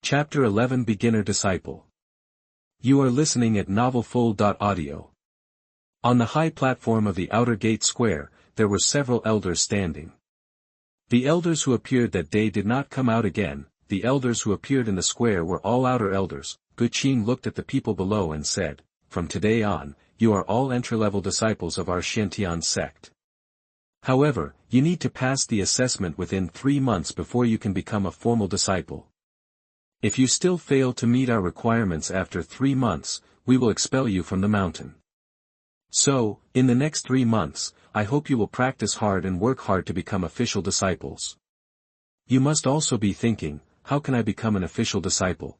Chapter 11 Beginner Disciple. You are listening at novelfull.audio. On the high platform of the outer gate square, there were several elders standing. The elders who appeared that day did not come out again. The elders who appeared in the square were all outer elders. Guqing looked at the people below and said, "From today on, you are all entry-level disciples of our Xianxia sect. However, you need to pass the assessment within 3 months before you can become a formal disciple. If you still fail to meet our requirements after 3 months, we will expel you from the mountain. So, in the next 3 months, I hope you will practice hard and work hard to become official disciples. You must also be thinking, how can I become an official disciple?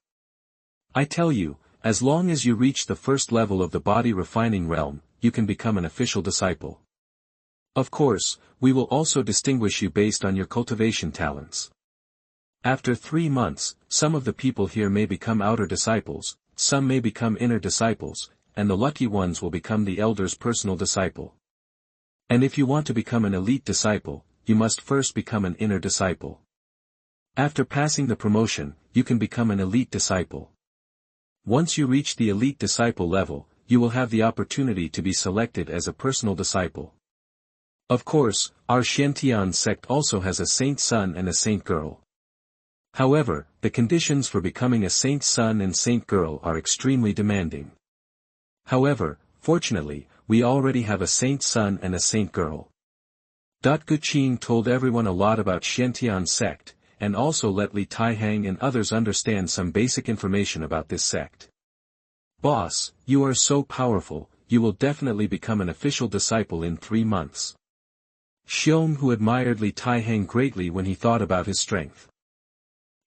I tell you, as long as you reach the first level of the body refining realm, you can become an official disciple. Of course, we will also distinguish you based on your cultivation talents. After 3 months, some of the people here may become outer disciples, some may become inner disciples, and the lucky ones will become the elder's personal disciple. And if you want to become an elite disciple, you must first become an inner disciple. After passing the promotion, you can become an elite disciple. Once you reach the elite disciple level, you will have the opportunity to be selected as a personal disciple. Of course, our Xianxia sect also has a saint son and a saint girl. However, the conditions for becoming a saint son and saint girl are extremely demanding. However, fortunately, we already have a saint son and a saint girl. Guqing told everyone a lot about Xianxia sect, and also let Taihang and others understand some basic information about this sect. Boss, you are so powerful, you will definitely become an official disciple in 3 months. Xiong who admired Taihang greatly when he thought about his strength.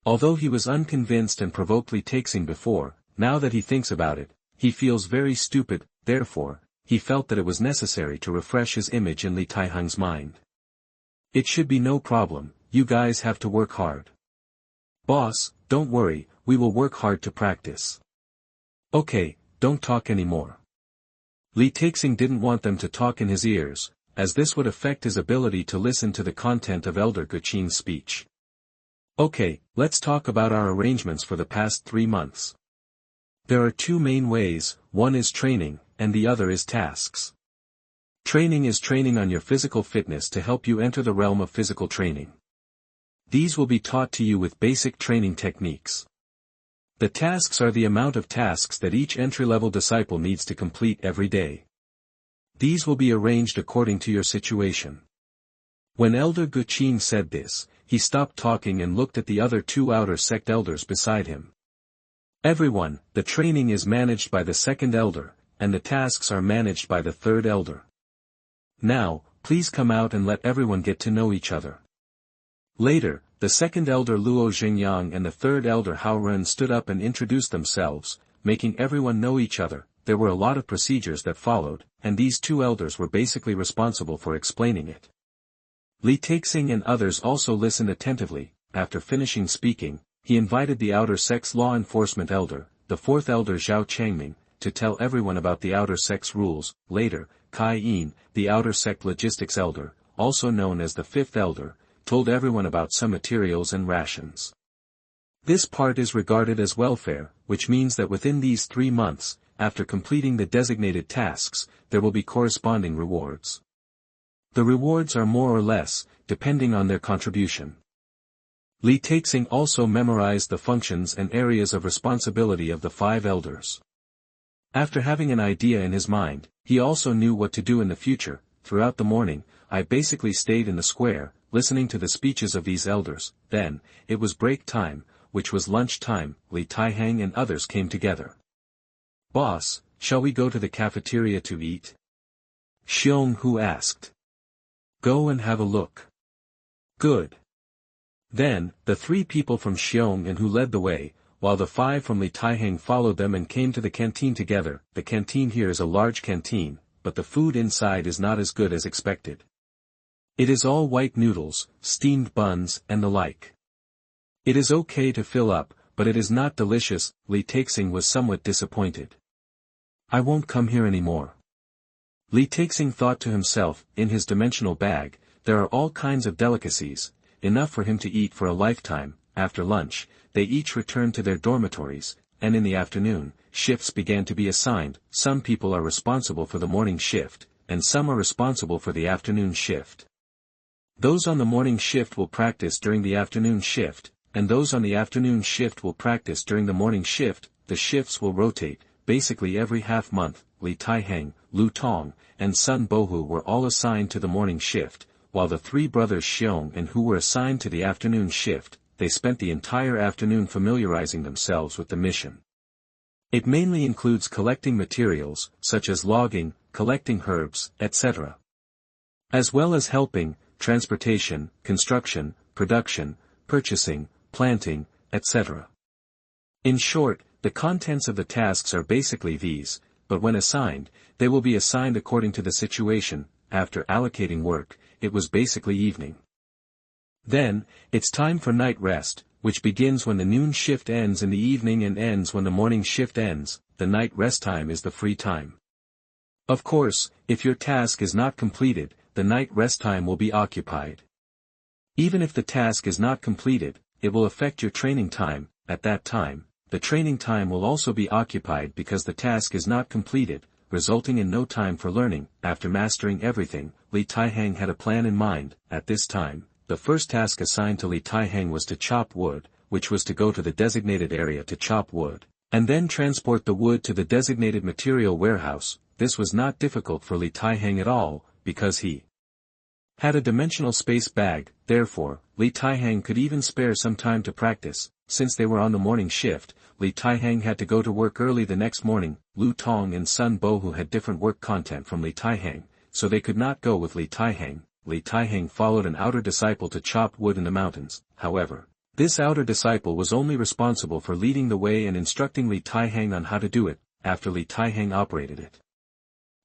Although he was unconvinced and provoked Taihang before, now that he thinks about it, he feels very stupid, therefore, he felt that it was necessary to refresh his image in Taihang's mind. It should be no problem, you guys have to work hard. Boss, don't worry, we will work hard to practice. Okay, don't talk anymore. Taihang didn't want them to talk in his ears, as this would affect his ability to listen to the content of Elder Guqing's speech. Okay, let's talk about our arrangements for the past 3 months. There are 2 main ways, one is training, and the other is tasks. Training is training on your physical fitness to help you enter the realm of physical training. These will be taught to you with basic training techniques. The tasks are the amount of tasks that each entry-level disciple needs to complete every day. These will be arranged according to your situation. When Elder Guqing said this, he stopped talking and looked at the other 2 outer sect elders beside him. Everyone, the training is managed by the second elder, and the tasks are managed by the third elder. Now, please come out and let everyone get to know each other. Later, the second elder Luo Xingyang and the third elder Hao Ren stood up and introduced themselves, making everyone know each other. There were a lot of procedures that followed, and these 2 elders were basically responsible for explaining it. Taihang and others also listened attentively. After finishing speaking, he invited the outer sect's law enforcement elder, the 4th elder Zhao Changming, to tell everyone about the outer sect's rules. Later, Kai Yin, the outer sect logistics elder, also known as the 5th elder, told everyone about some materials and rations. This part is regarded as welfare, which means that within these 3 months, after completing the designated tasks, there will be corresponding rewards. The rewards are more or less, depending on their contribution. Taihang also memorized the functions and areas of responsibility of the 5 elders. After having an idea in his mind, he also knew what to do in the future. Throughout the morning, I basically stayed in the square, listening to the speeches of these elders. Then, it was break time, which was lunch time. Taihang and others came together. Boss, shall we go to the cafeteria to eat? Xiong Hu asked. Go and have a look. Good. Then, the 3 people from Xiong and who led the way, while the 5 from Taihang followed them and came to the canteen together. The canteen here is a large canteen, but the food inside is not as good as expected. It is all white noodles, steamed buns, and the like. It is okay to fill up, but it is not delicious. Taihang was somewhat disappointed. I won't come here anymore. Taihang thought to himself, in his dimensional bag, there are all kinds of delicacies, enough for him to eat for a lifetime. after lunch, they each returned to their dormitories, and in the afternoon, shifts began to be assigned. Some people are responsible for the morning shift, and some are responsible for the afternoon shift. Those on the morning shift will practice during the afternoon shift, and those on the afternoon shift will practice during the morning shift. The shifts will rotate, basically every half month. Li Taihang, Lu Tong, and Sun Bohu were all assigned to the morning shift, while the three brothers Xiong and Hu were assigned to the afternoon shift. They spent the entire afternoon familiarizing themselves with the mission. It mainly includes collecting materials, such as logging, collecting herbs, etc., as well as helping, transportation, construction, production, purchasing, planting, etc. In short, the contents of the tasks are basically these, but when assigned, they will be assigned according to the situation. After allocating work, it was basically evening. Then, it's time for night rest, which begins when the noon shift ends in the evening and ends when the morning shift ends. The night rest time is the free time. Of course, if your task is not completed, the night rest time will be occupied. Even if the task is not completed, it will affect your training time. At that time, the training time will also be occupied because the task is not completed, resulting in no time for learning. After mastering everything, Li Taihang had a plan in mind. At this time, the first task assigned to Li Taihang was to chop wood, which was to go to the designated area to chop wood, and then transport the wood to the designated material warehouse. This was not difficult for Li Taihang at all, because he had a dimensional space bag. Therefore, Li Taihang could even spare some time to practice. Since they were on the morning shift, Li Taihang had to go to work early the next morning. Lu Tong and Sun Bohu had different work content from Li Taihang, so they could not go with Li Taihang. Li Taihang followed an outer disciple to chop wood in the mountains. However, this outer disciple was only responsible for leading the way and instructing Li Taihang on how to do it. After Li Taihang operated it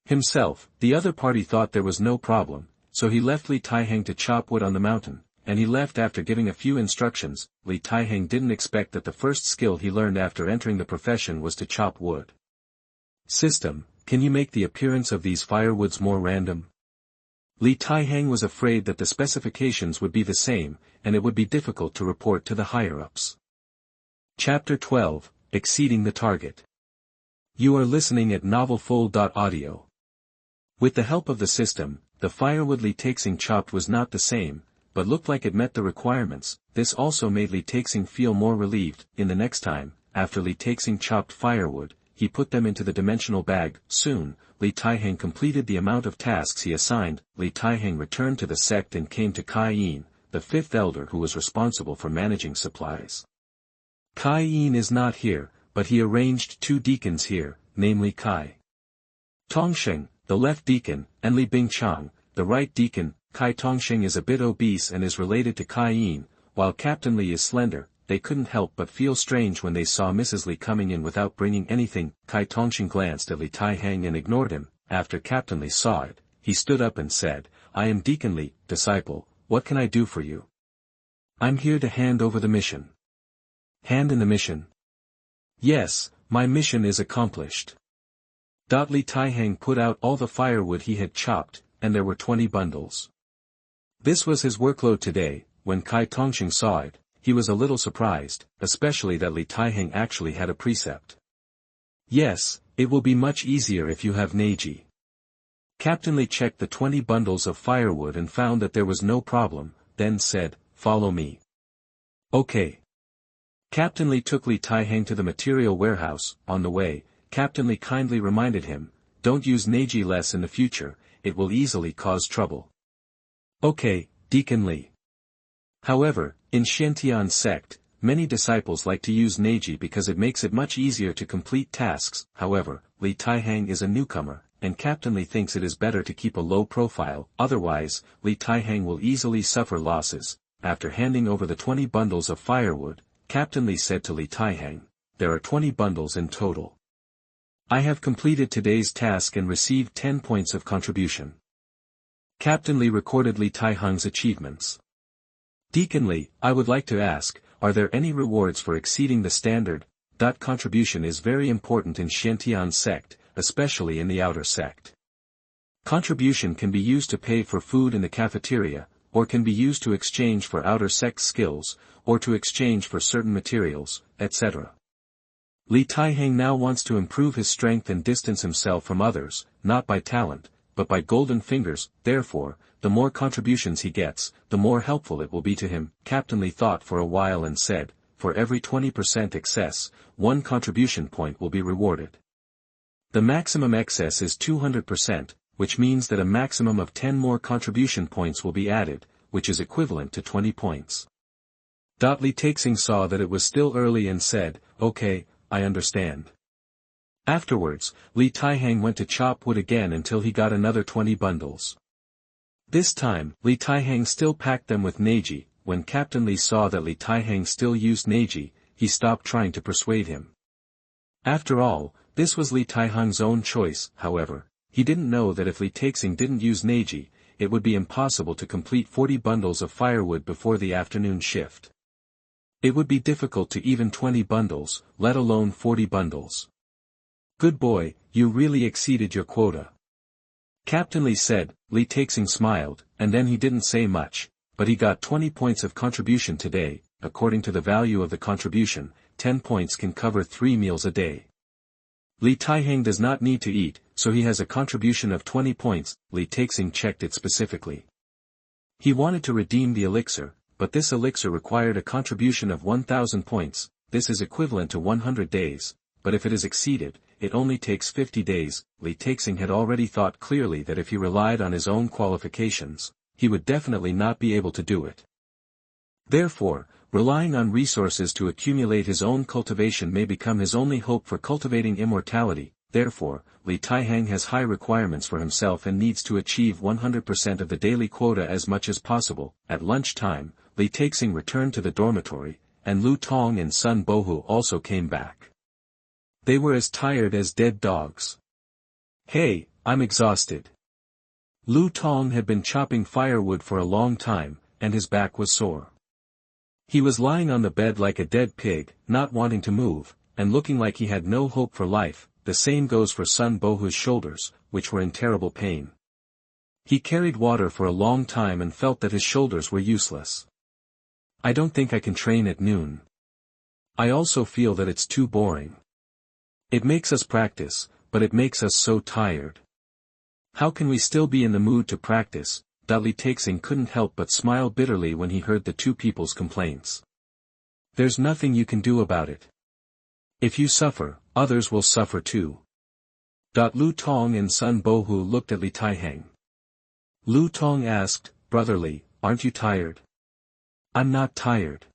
himself, the other party thought there was no problem, so he left Li Taihang to chop wood on the mountain, and he left after giving a few instructions. Li Taihang didn't expect that the first skill he learned after entering the profession was to chop wood. System, can you make the appearance of these firewoods more random? Li Taihang was afraid that the specifications would be the same, and it would be difficult to report to the higher-ups. Chapter 12, Exceeding the Target. You are listening at novelfull.audio. With the help of the system, the firewood Li Taixing chopped was not the same, but looked like it met the requirements. This also made Li Taixing feel more relieved. In the next time, after Li Taixing chopped firewood, he put them into the dimensional bag. Soon, Li Taihang completed the amount of tasks he assigned. Li Taihang returned to the sect and came to Kai Yin, the fifth elder who was responsible for managing supplies. Kai Yin is not here, but he arranged two deacons here, namely Kai Tongsheng, the left deacon, and Li Bingchang, the right deacon. Kai Tongsheng is a bit obese and is related to Kai Yin, while Captain Li is slender. They couldn't help but feel strange when they saw Mrs. Li coming in without bringing anything. Kai Tongsheng glanced at Li Taihang and ignored him. After Captain Li saw it, he stood up and said, "I am Deacon Li, disciple, what can I do for you?" "I'm here to hand over the mission." "Hand in the mission?" "Yes, my mission is accomplished." Li Taihang put out all the firewood he had chopped, and there were 20 bundles. This was his workload today. When Kai Tongsheng saw it, he was a little surprised, especially that Li Taihang actually had a precept. "Yes, it will be much easier if you have Neji." Captain Li checked the 20 bundles of firewood and found that there was no problem, then said, "Follow me." "Okay." Captain Li took Li Taihang to the material warehouse. On the way, Captain Li kindly reminded him, "Don't use Neji less in the future, it will easily cause trouble." "Okay, Deacon Li." However, in Xianxia sect, many disciples like to use Neji because it makes it much easier to complete tasks. However, Li Taihang is a newcomer, and Captain Li thinks it is better to keep a low profile, otherwise, Li Taihang will easily suffer losses. After handing over the 20 bundles of firewood, Captain Li said to Li Taihang, "There are 20 bundles in total. I have completed today's task and received 10 points of contribution." Captain Li recorded Li Taihang's achievements. "Deacon Li, I would like to ask, are there any rewards for exceeding the standard? Contribution is very important in Xianxia sect, especially in the outer sect. Contribution can be used to pay for food in the cafeteria, or can be used to exchange for outer sect skills, or to exchange for certain materials, etc. Li Taihang now wants to improve his strength and distance himself from others, not by talent, but by golden fingers. Therefore, the more contributions he gets, the more helpful it will be to him. Captain Li thought for a while and said, for every 20% excess, 1 contribution point will be rewarded. The maximum excess is 200%, which means that a maximum of 10 more contribution points will be added, which is equivalent to 20 points. Li Taixing saw that it was still early and said, okay, I understand. Afterwards, Li Taihang went to chop wood again until he got another 20 bundles. This time, Li Taihang still packed them with Neji. When Captain Li saw that Li Taihang still used Neji, he stopped trying to persuade him. After all, this was Li Taihang's own choice. However, he didn't know that if Li Taixing didn't use Neji, it would be impossible to complete 40 bundles of firewood before the afternoon shift. It would be difficult to even 20 bundles, let alone 40 bundles. Good boy, you really exceeded your quota. Captain Li said. Li Taixing smiled, and then he didn't say much, but he got 20 points of contribution today. According to the value of the contribution, 10 points can cover 3 meals a day. Li Taihang does not need to eat, so he has a contribution of 20 points. Li Taixing checked it specifically. He wanted to redeem the elixir, but this elixir required a contribution of 1,000 points. This is equivalent to 100 days, but if it is exceeded, it only takes 50 days. Li Taixing had already thought clearly that if he relied on his own qualifications, he would definitely not be able to do it. Therefore, relying on resources to accumulate his own cultivation may become his only hope for cultivating immortality. Therefore, Li Taihang has high requirements for himself and needs to achieve 100% of the daily quota as much as possible. At lunchtime, Li Taixing returned to the dormitory, and Lu Tong and Sun Bohu also came back. They were as tired as dead dogs. Hey, I'm exhausted. Lu Tong had been chopping firewood for a long time, and his back was sore. He was lying on the bed like a dead pig, not wanting to move, and looking like he had no hope for life. The same goes for Sun Bohu's shoulders, which were in terrible pain. He carried water for a long time and felt that his shoulders were useless. I don't think I can train at noon. I also feel that it's too boring. It makes us practice, but it makes us so tired. How can we still be in the mood to practice? Li Taixing couldn't help but smile bitterly when he heard the two people's complaints. There's nothing you can do about it. If you suffer, others will suffer too. Lu Tong and Sun Bohu looked at Li Taihang. Lu Tong asked, Brother Li, aren't you tired? I'm not tired.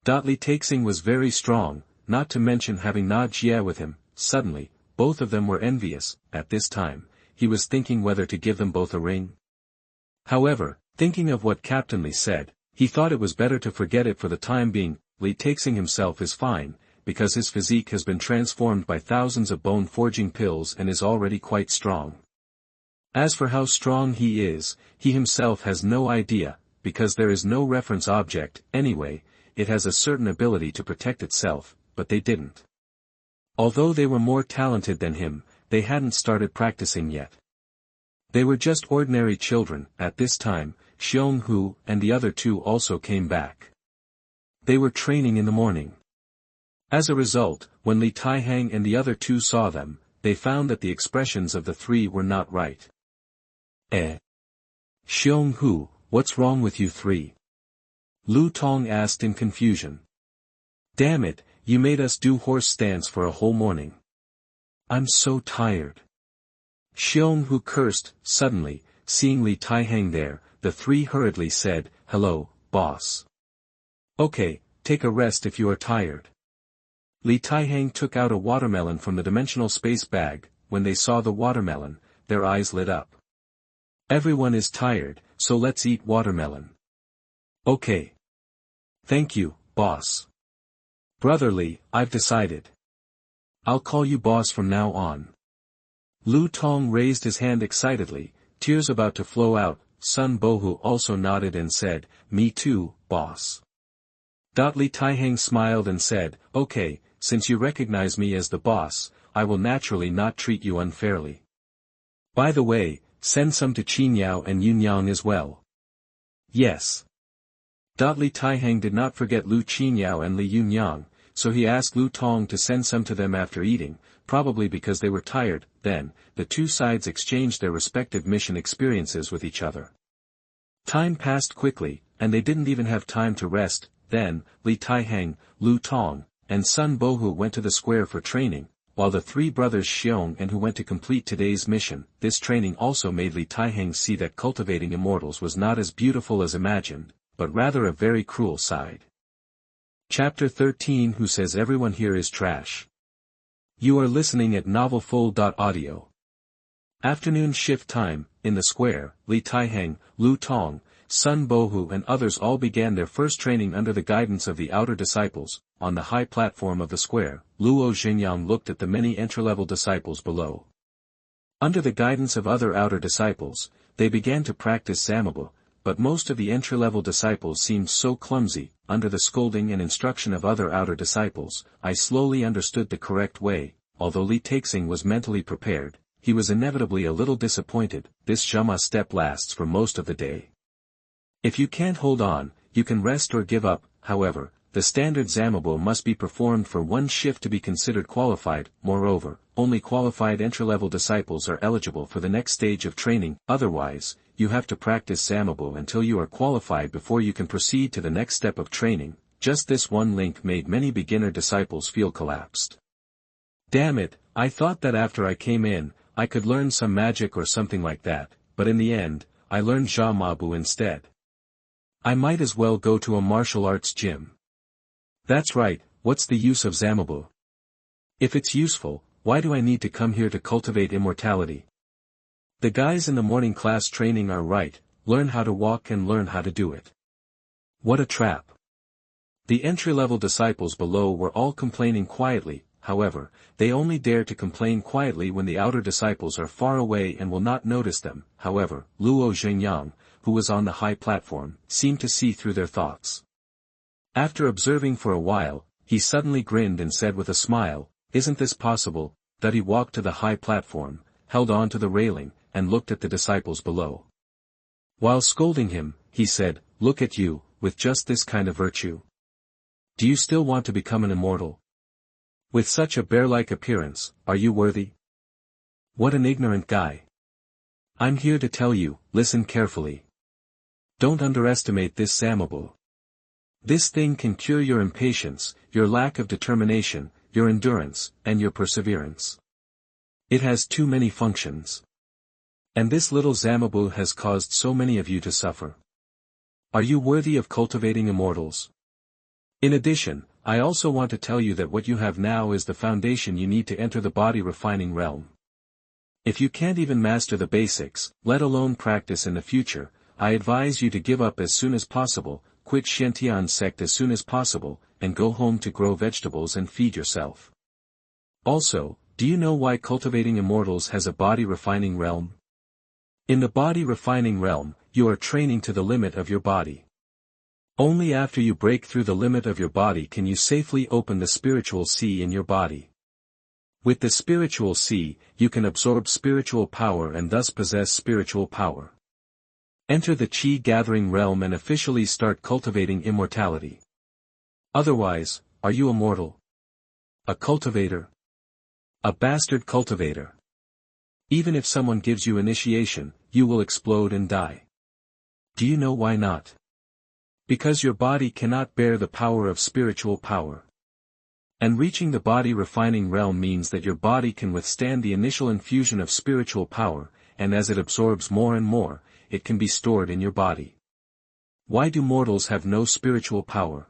Li Taixing was very strong, not to mention having Na Jie with him. Suddenly, both of them were envious. At this time, he was thinking whether to give them both a ring. However, thinking of what Captain Li said, he thought it was better to forget it for the time being. Li Taixing himself is fine, because his physique has been transformed by thousands of bone-forging pills and is already quite strong. As for how strong he is, he himself has no idea, because there is no reference object. Anyway, it has a certain ability to protect itself, but they didn't. Although they were more talented than him, they hadn't started practicing yet. They were just ordinary children. At this time, Xianxia and the other two also came back. They were training in the morning. As a result, when Li Taihang and the other two saw them, they found that the expressions of the three were not right. Xianxia, what's wrong with you three? Lu Tong asked in confusion. Damn it, you made us do horse stance for a whole morning. I'm so tired. Xianxia cursed. Suddenly, seeing Li Taihang there, the three hurriedly said, Hello, boss. Okay, take a rest if you are tired. Li Taihang took out a watermelon from the dimensional space bag. When they saw the watermelon, their eyes lit up. Everyone is tired, so let's eat watermelon. Okay. Thank you, boss. Brother Li, I've decided. I'll call you boss from now on. Lu Tong raised his hand excitedly, tears about to flow out. Sun Bohu also nodded and said, Me too, boss. Li Taihang smiled and said, Okay, since you recognize me as the boss, I will naturally not treat you unfairly. By the way, send some to Qingyao and Yunyang as well. Yes. Li Taihang did not forget Lu Qinyao and Li Yunyang, so he asked Lu Tong to send some to them after eating, probably because they were tired. Then, the two sides exchanged their respective mission experiences with each other. Time passed quickly, and they didn't even have time to rest. Then, Li Taihang, Lu Tong, and Sun Bohu went to the square for training, while the three brothers Xiong and Hu went to complete today's mission. This training also made Li Taihang see that cultivating immortals was not as beautiful as imagined, but rather a very cruel side. Chapter 13. Who says everyone here is trash? You are listening at novelfull.audio. Afternoon shift time. In the square, Li Taihang, Lu Tong, Sun Bohu and others all began their first training under the guidance of the outer disciples. On the high platform of the square, Luo Xingyang looked at the many entry-level disciples below. Under the guidance of other outer disciples, they began to practice Zamabo, but most of the entry-level disciples seemed so clumsy. Under the scolding and instruction of other outer disciples, I slowly understood the correct way. Although Li Taixing was mentally prepared, he was inevitably a little disappointed. This Zhama step lasts for most of the day. If you can't hold on, you can rest or give up. However, the standard Zamabo must be performed for one shift to be considered qualified. Moreover, only qualified entry-level disciples are eligible for the next stage of training. Otherwise, you have to practice Zamabo until you are qualified before you can proceed to the next step of training. Just this one link made many beginner disciples feel collapsed. Damn it, I thought that after I came in, I could learn some magic or something like that, but in the end, I learned Zhamabu instead. I might as well go to a martial arts gym. That's right, what's the use of Zamabo? If it's useful, why do I need to come here to cultivate immortality? The guys in the morning class training are right, learn how to walk and learn how to do it. What a trap. The entry-level disciples below were all complaining quietly. However, they only dare to complain quietly when the outer disciples are far away and will not notice them. However, Luo Xingyang, who was on the high platform, seemed to see through their thoughts. After observing for a while, he suddenly grinned and said with a smile, "Isn't this possible?" That he walked to the high platform, held on to the railing, and looked at the disciples below. While scolding him, he said, "Look at you, with just this kind of virtue. Do you still want to become an immortal? With such a bear-like appearance, are you worthy? What an ignorant guy. I'm here to tell you, listen carefully. Don't underestimate this Zamabo. This thing can cure your impatience, your lack of determination, your endurance, and your perseverance. It has too many functions. And this little Zamabo has caused so many of you to suffer. Are you worthy of cultivating immortals? In addition, I also want to tell you that what you have now is the foundation you need to enter the body refining realm. If you can't even master the basics, let alone practice in the future, I advise you to give up as soon as possible, quit Xianxia Sect as soon as possible, and go home to grow vegetables and feed yourself. Also, do you know why cultivating immortals has a body refining realm? In the body refining realm, you are training to the limit of your body. Only after you break through the limit of your body can you safely open the spiritual sea in your body. With the spiritual sea, you can absorb spiritual power and thus possess spiritual power. Enter the Qi gathering realm and officially start cultivating immortality. Otherwise, are you a mortal? A cultivator? A bastard cultivator. Even if someone gives you initiation, you will explode and die. Do you know why not? Because your body cannot bear the power of spiritual power. And reaching the body refining realm means that your body can withstand the initial infusion of spiritual power, and as it absorbs more and more, it can be stored in your body. Why do mortals have no spiritual power?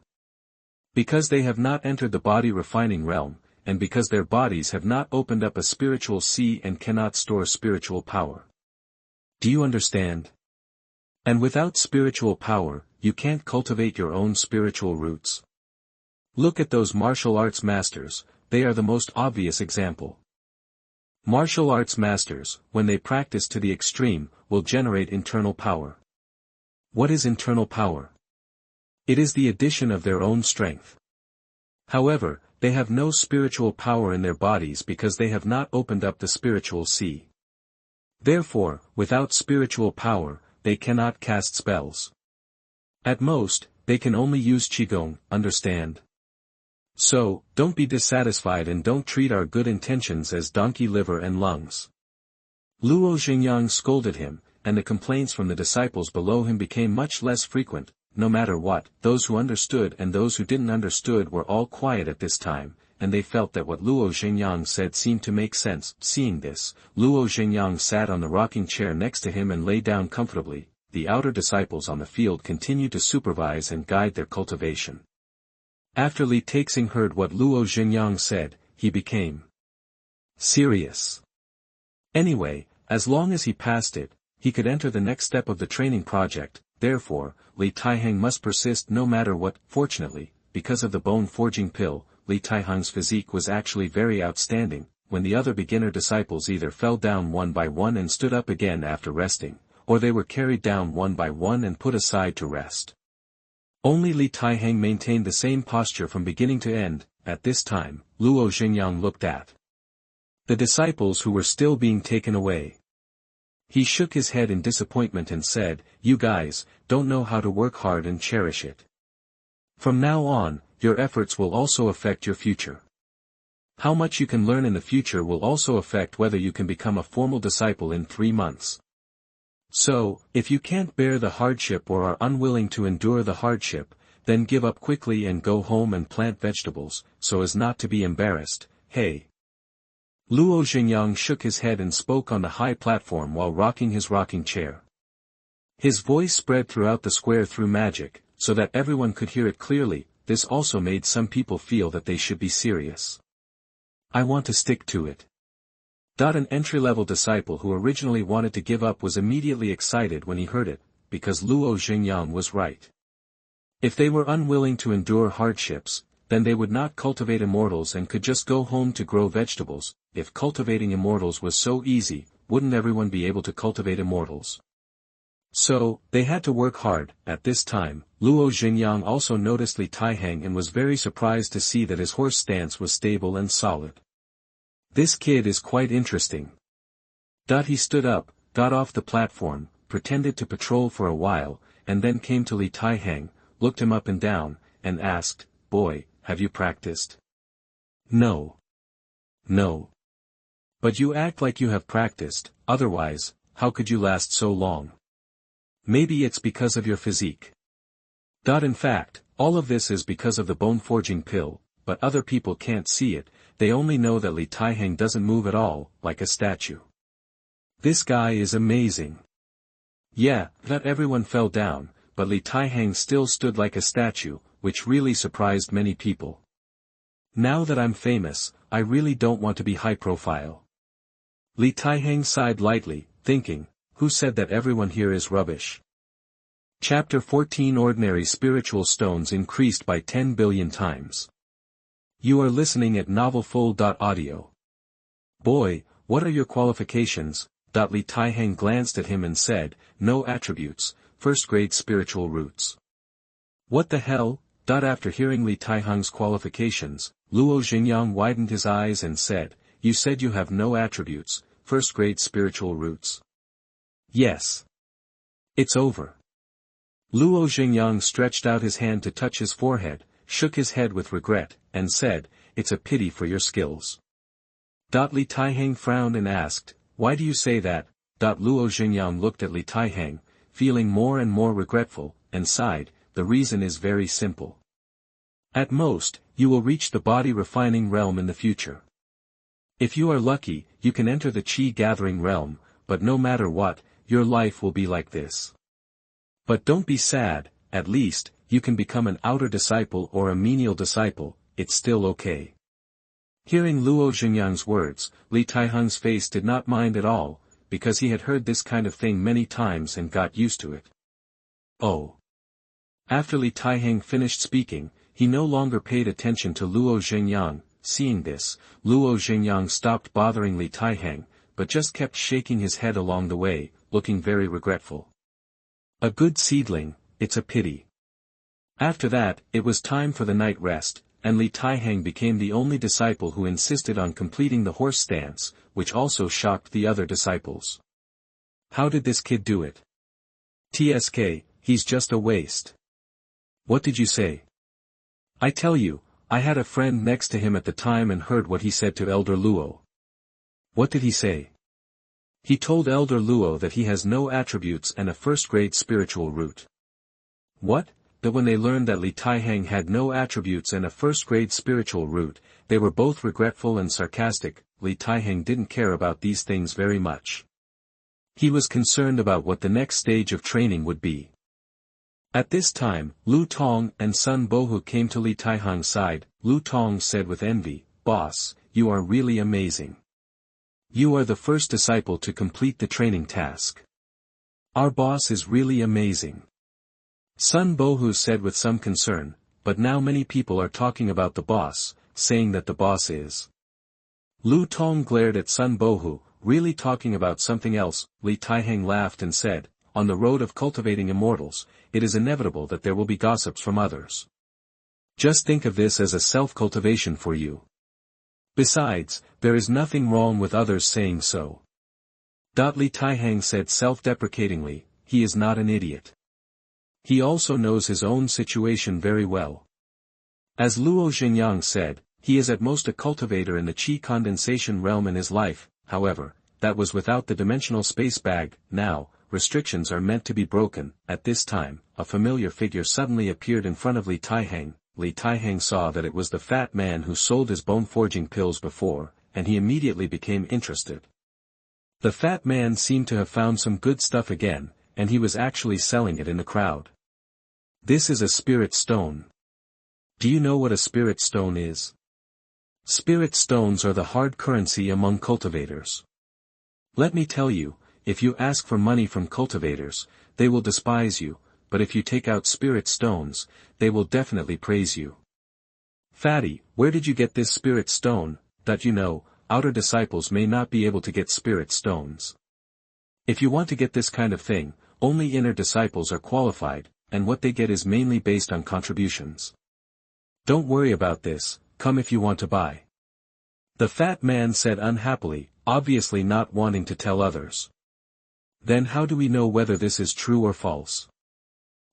Because they have not entered the body refining realm, and because their bodies have not opened up a spiritual sea and cannot store spiritual power. Do you understand? And without spiritual power, you can't cultivate your own spiritual roots. Look at those martial arts masters, they are the most obvious example. Martial arts masters, when they practice to the extreme, will generate internal power. What is internal power? It is the addition of their own strength. However, they have no spiritual power in their bodies because they have not opened up the spiritual sea. Therefore, without spiritual power, they cannot cast spells. At most, they can only use Qigong, understand? So, don't be dissatisfied and don't treat our good intentions as donkey liver and lungs. Luo Xingyang scolded him, and the complaints from the disciples below him became much less frequent. No matter what, those who understood and those who didn't understood were all quiet at this time, and they felt that what Luo Xingyang said seemed to make sense. Seeing this, Luo Xingyang sat on the rocking chair next to him and lay down comfortably. The outer disciples on the field continued to supervise and guide their cultivation. After Li Taixing heard what Luo Xingyang said, he became serious. Anyway, as long as he passed it, he could enter the next step of the training project. Therefore, Li Taihang must persist no matter what. Fortunately, because of the bone-forging pill, Li Taihang's physique was actually very outstanding. When the other beginner disciples either fell down one by one and stood up again after resting, or they were carried down one by one and put aside to rest. Only Li Taihang maintained the same posture from beginning to end. At this time, Luo Xingyang looked at the disciples who were still being taken away. He shook his head in disappointment and said, "You guys, don't know how to work hard and cherish it. From now on, your efforts will also affect your future. How much you can learn in the future will also affect whether you can become a formal disciple in 3 months. So, if you can't bear the hardship or are unwilling to endure the hardship, then give up quickly and go home and plant vegetables, so as not to be embarrassed. Hey." Luo Xingyang shook his head and spoke on the high platform while rocking his rocking chair. His voice spread throughout the square through magic, so that everyone could hear it clearly. This also made some people feel that they should be serious. "I want to stick to it." An entry-level disciple who originally wanted to give up was immediately excited when he heard it, because Luo Xingyang was right. If they were unwilling to endure hardships, then they would not cultivate immortals and could just go home to grow vegetables. If cultivating immortals was so easy, wouldn't everyone be able to cultivate immortals? So, they had to work hard. At this time, Luo Xingyang also noticed Li Taihang and was very surprised to see that his horse stance was stable and solid. "This kid is quite interesting." He stood up, got off the platform, pretended to patrol for a while, and then came to Li Taihang, looked him up and down, and asked, "Boy, have you practiced?" "No. No. But you act like you have practiced, otherwise, how could you last so long? Maybe it's because of your physique." In fact, all of this is because of the bone-forging pill, but other people can't see it. They only know that Li Taihang doesn't move at all, like a statue. "This guy is amazing." Yeah, everyone fell down, but Li Taihang still stood like a statue, which really surprised many people. "Now that I'm famous, I really don't want to be high profile." Li Taihang sighed lightly, thinking, who said that everyone here is rubbish? Chapter 14 Ordinary Spiritual Stones increased by 10 billion times. You are listening at novelfull.audio. "Boy, what are your qualifications?" Li Taihang glanced at him and said, "No attributes, first-grade spiritual roots." "What the hell?" After hearing Li Taihang's qualifications, Luo Xingyang widened his eyes and said, "You said you have no attributes, first-grade spiritual roots?" "Yes. It's over." Luo Xingyang stretched out his hand to touch his forehead, shook his head with regret, and said, "It's a pity for your skills." Li Taihang frowned and asked, "Why do you say that?" Luo Xingyang looked at Li Taihang, feeling more and more regretful, and sighed, "The reason is very simple. At most, you will reach the body-refining realm in the future. If you are lucky, you can enter the Qi-gathering realm, but no matter what, your life will be like this. But don't be sad, at least, you can become an outer disciple or a menial disciple, it's still okay." Hearing Luo Xingyang's words, Li Taihang's face did not mind at all, because he had heard this kind of thing many times and got used to it. Oh. After Li Taihang finished speaking, he no longer paid attention to Luo Xingyang. Seeing this, Luo Xingyang stopped bothering Li Taihang, but just kept shaking his head along the way, looking very regretful. "A good seedling, it's a pity." After that, it was time for the night rest, and Li Taihang became the only disciple who insisted on completing the horse stance, which also shocked the other disciples. "How did this kid do it? TSK, he's just a waste." What did you say? I tell you, I had a friend next to him at the time and heard what he said to Elder Luo. What did he say? He told Elder Luo that he has no attributes and a first-grade spiritual root. What? That when they learned that Li Taihang had no attributes and a first-grade spiritual root, they were both regretful and sarcastic. Li Taihang didn't care about these things very much. He was concerned about what the next stage of training would be. At this time, Lu Tong and Sun Bohu came to Li Taihang's side. Lu Tong said with envy, "Boss, you are really amazing. You are the first disciple to complete the training task. Our boss is really amazing." Sun Bohu said with some concern, "But now many people are talking about the boss, saying that the boss is." Lu Tong glared at Sun Bohu, really talking about something else. Li Taihang laughed and said, "On the road of cultivating immortals, it is inevitable that there will be gossips from others. Just think of this as a self-cultivation for you. Besides, there is nothing wrong with others saying so." Li Taihang said self-deprecatingly, "He is not an idiot. He also knows his own situation very well. As Luo Xingyang said, he is at most a cultivator in the qi condensation realm in his life. However, that was without the dimensional space bag. Now, restrictions are meant to be broken." At this time, a familiar figure suddenly appeared in front of Li Taihang. Li Taihang saw that it was the fat man who sold his bone-forging pills before, and he immediately became interested. The fat man seemed to have found some good stuff again, and he was actually selling it in the crowd. "This is a spirit stone. Do you know what a spirit stone is?" Spirit stones are the hard currency among cultivators. Let me tell you, if you ask for money from cultivators, they will despise you, but if you take out spirit stones, they will definitely praise you. "Fatty, where did you get this spirit stone?" "That you know, outer disciples may not be able to get spirit stones. If you want to get this kind of thing, only inner disciples are qualified, and what they get is mainly based on contributions. Don't worry about this, come if you want to buy." The fat man said unhappily, obviously not wanting to tell others. "Then how do we know whether this is true or false?"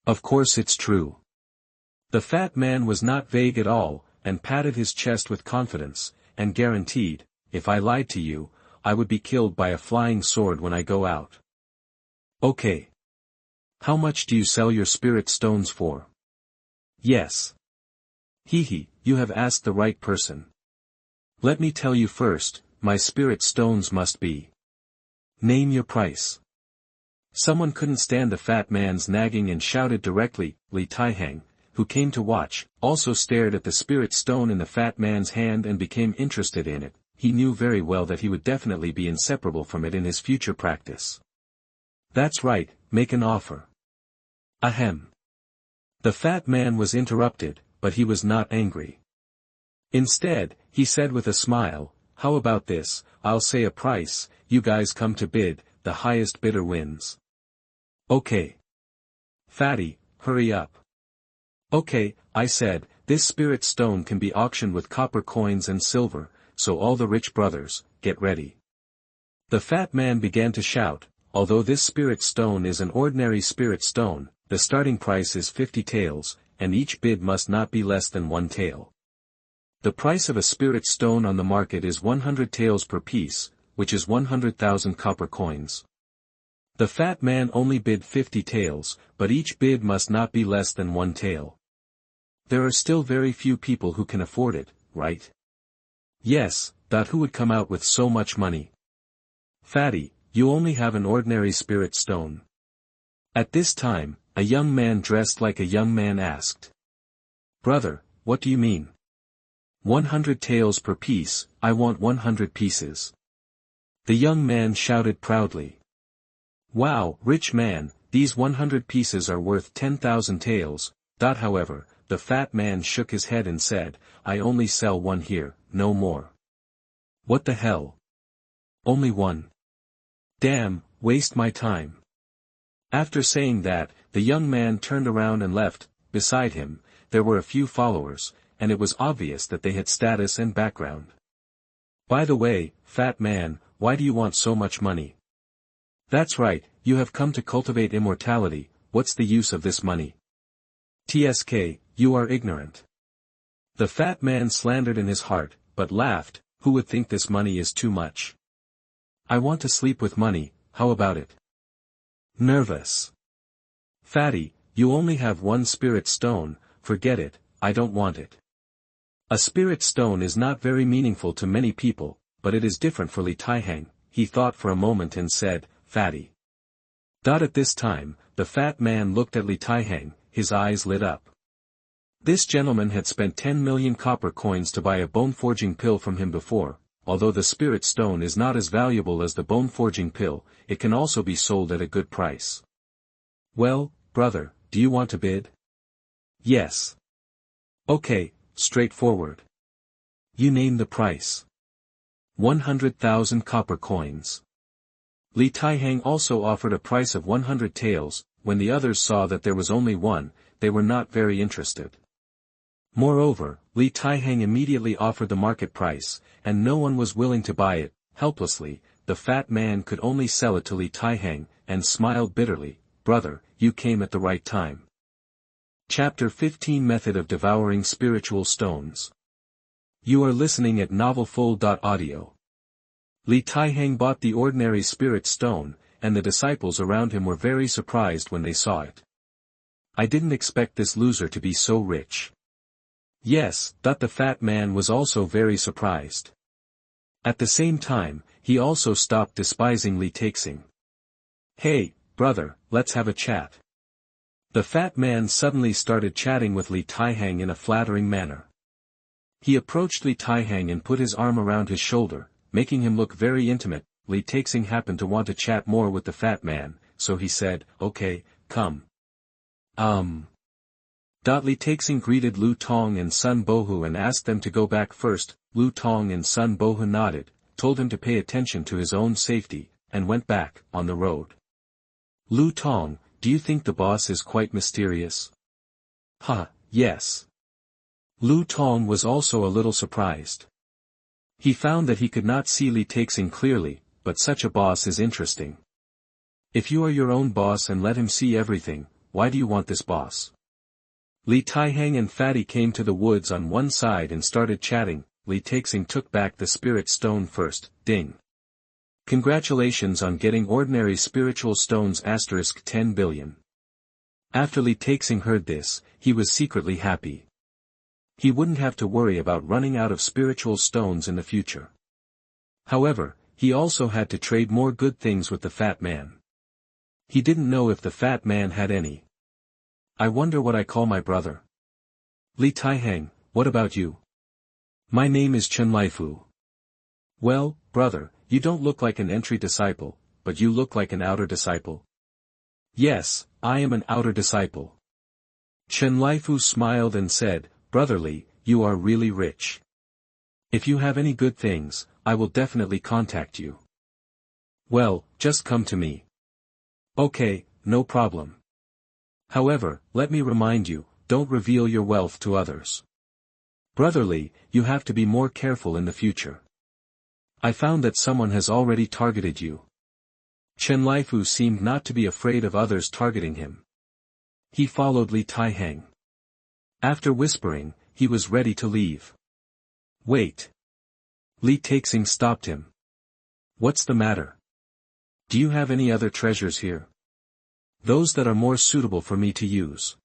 "Of course it's true." The fat man was not vague at all, and patted his chest with confidence, and guaranteed, "If I lied to you, I would be killed by a flying sword when I go out." "Okay. How much do you sell your spirit stones for?" "Yes." "Hee, you have asked the right person. Let me tell you first, my spirit stones must be." "Name your price." Someone couldn't stand the fat man's nagging and shouted directly. Li Taihang, who came to watch, also stared at the spirit stone in the fat man's hand and became interested in it. He knew very well that he would definitely be inseparable from it in his future practice. "That's right, make an offer." "Ahem." The fat man was interrupted, but he was not angry. Instead, he said with a smile, "How about this, I'll say a price, you guys come to bid, the highest bidder wins." "Okay. Fatty, hurry up." "Okay," I said, "this spirit stone can be auctioned with copper coins and silver, so all the rich brothers, get ready." The fat man began to shout, "Although this spirit stone is an ordinary spirit stone, the starting price is 50 taels, and each bid must not be less than 1 tael. The price of a spirit stone on the market is 100 taels per piece, which is 100,000 copper coins." The fat man only bid 50 taels, but each bid must not be less than 1 tael. There are still very few people who can afford it, right? "Yes, who would come out with so much money?" "Fatty, you only have an ordinary spirit stone." At this time, a young man dressed like a young man asked, "Brother, what do you mean?" 100 taels per piece, I want 100 pieces." The young man shouted proudly. "Wow, rich man, these 100 pieces are worth 10,000 taels. However, the fat man shook his head and said, "I only sell one here, no more." "What the hell? Only one? Damn, waste my time." After saying that, the young man turned around and left. Beside him, there were a few followers, and it was obvious that they had status and background. "By the way, fat man, why do you want so much money?" "That's right, you have come to cultivate immortality, what's the use of this money?" Tsk, you are ignorant. The fat man slandered in his heart, but laughed, who would think this money is too much? I want to sleep with money, how about it? Nervous. Fatty, you only have one spirit stone, forget it, I don't want it. A spirit stone is not very meaningful to many people, but it is different for Li Taihang. He thought for a moment and said, Fatty. At this time, the fat man looked at Li Taihang, his eyes lit up. This gentleman had spent 10 million copper coins to buy a bone-forging pill from him before. Although the spirit stone is not as valuable as the bone-forging pill, it can also be sold at a good price. Well, brother, do you want to bid? Yes. Okay, straightforward. You name the price. 100,000 copper coins. Li Taihang also offered a price of 100 taels. When the others saw that there was only one, they were not very interested. Moreover, Li Taihang immediately offered the market price, and no one was willing to buy it. Helplessly, the fat man could only sell it to Li Taihang, and smiled bitterly. Brother, you came at the right time. Chapter 15 Method of Devouring Spiritual Stones. You are listening at novelfull.audio. Li Taihang bought the ordinary spirit stone, and the disciples around him were very surprised when they saw it. I didn't expect this loser to be so rich. Yes, the fat man was also very surprised. At the same time, he also stopped despising Li Taixing. Hey, brother, let's have a chat. The fat man suddenly started chatting with Li Taihang in a flattering manner. He approached Li Taihang and put his arm around his shoulder, making him look very intimate. Li Taixing happened to want to chat more with the fat man, so he said, okay, come. Li Taixing greeted Lu Tong and Sun Bohu and asked them to go back first. Lu Tong and Sun Bohu nodded, told him to pay attention to his own safety, and went back, on the road. Lu Tong, do you think the boss is quite mysterious? Yes. Lu Tong was also a little surprised. He found that he could not see Li Taixing clearly, but such a boss is interesting. If you are your own boss and let him see everything, why do you want this boss? Li Taihang and Fatty came to the woods on one side and started chatting. Li Taixing took back the spirit stone first. Ding. Congratulations on getting ordinary spiritual stones * 10 billion. After Li Taixing heard this, he was secretly happy. He wouldn't have to worry about running out of spiritual stones in the future. However, he also had to trade more good things with the fat man. He didn't know if the fat man had any. I wonder what I call my brother. Li Taihang, what about you? My name is Chen Laifu. Well, brother, you don't look like an entry disciple, but you look like an outer disciple. Yes, I am an outer disciple. Chen Laifu smiled and said, Brother Li, you are really rich. If you have any good things, I will definitely contact you. Well, just come to me. Okay, no problem. However, let me remind you, don't reveal your wealth to others. Brother Li, you have to be more careful in the future. I found that someone has already targeted you. Chen Laifu seemed not to be afraid of others targeting him. He followed Li Taihang. After whispering, he was ready to leave. Wait. Li Taixing stopped him. What's the matter? Do you have any other treasures here? Those that are more suitable for me to use.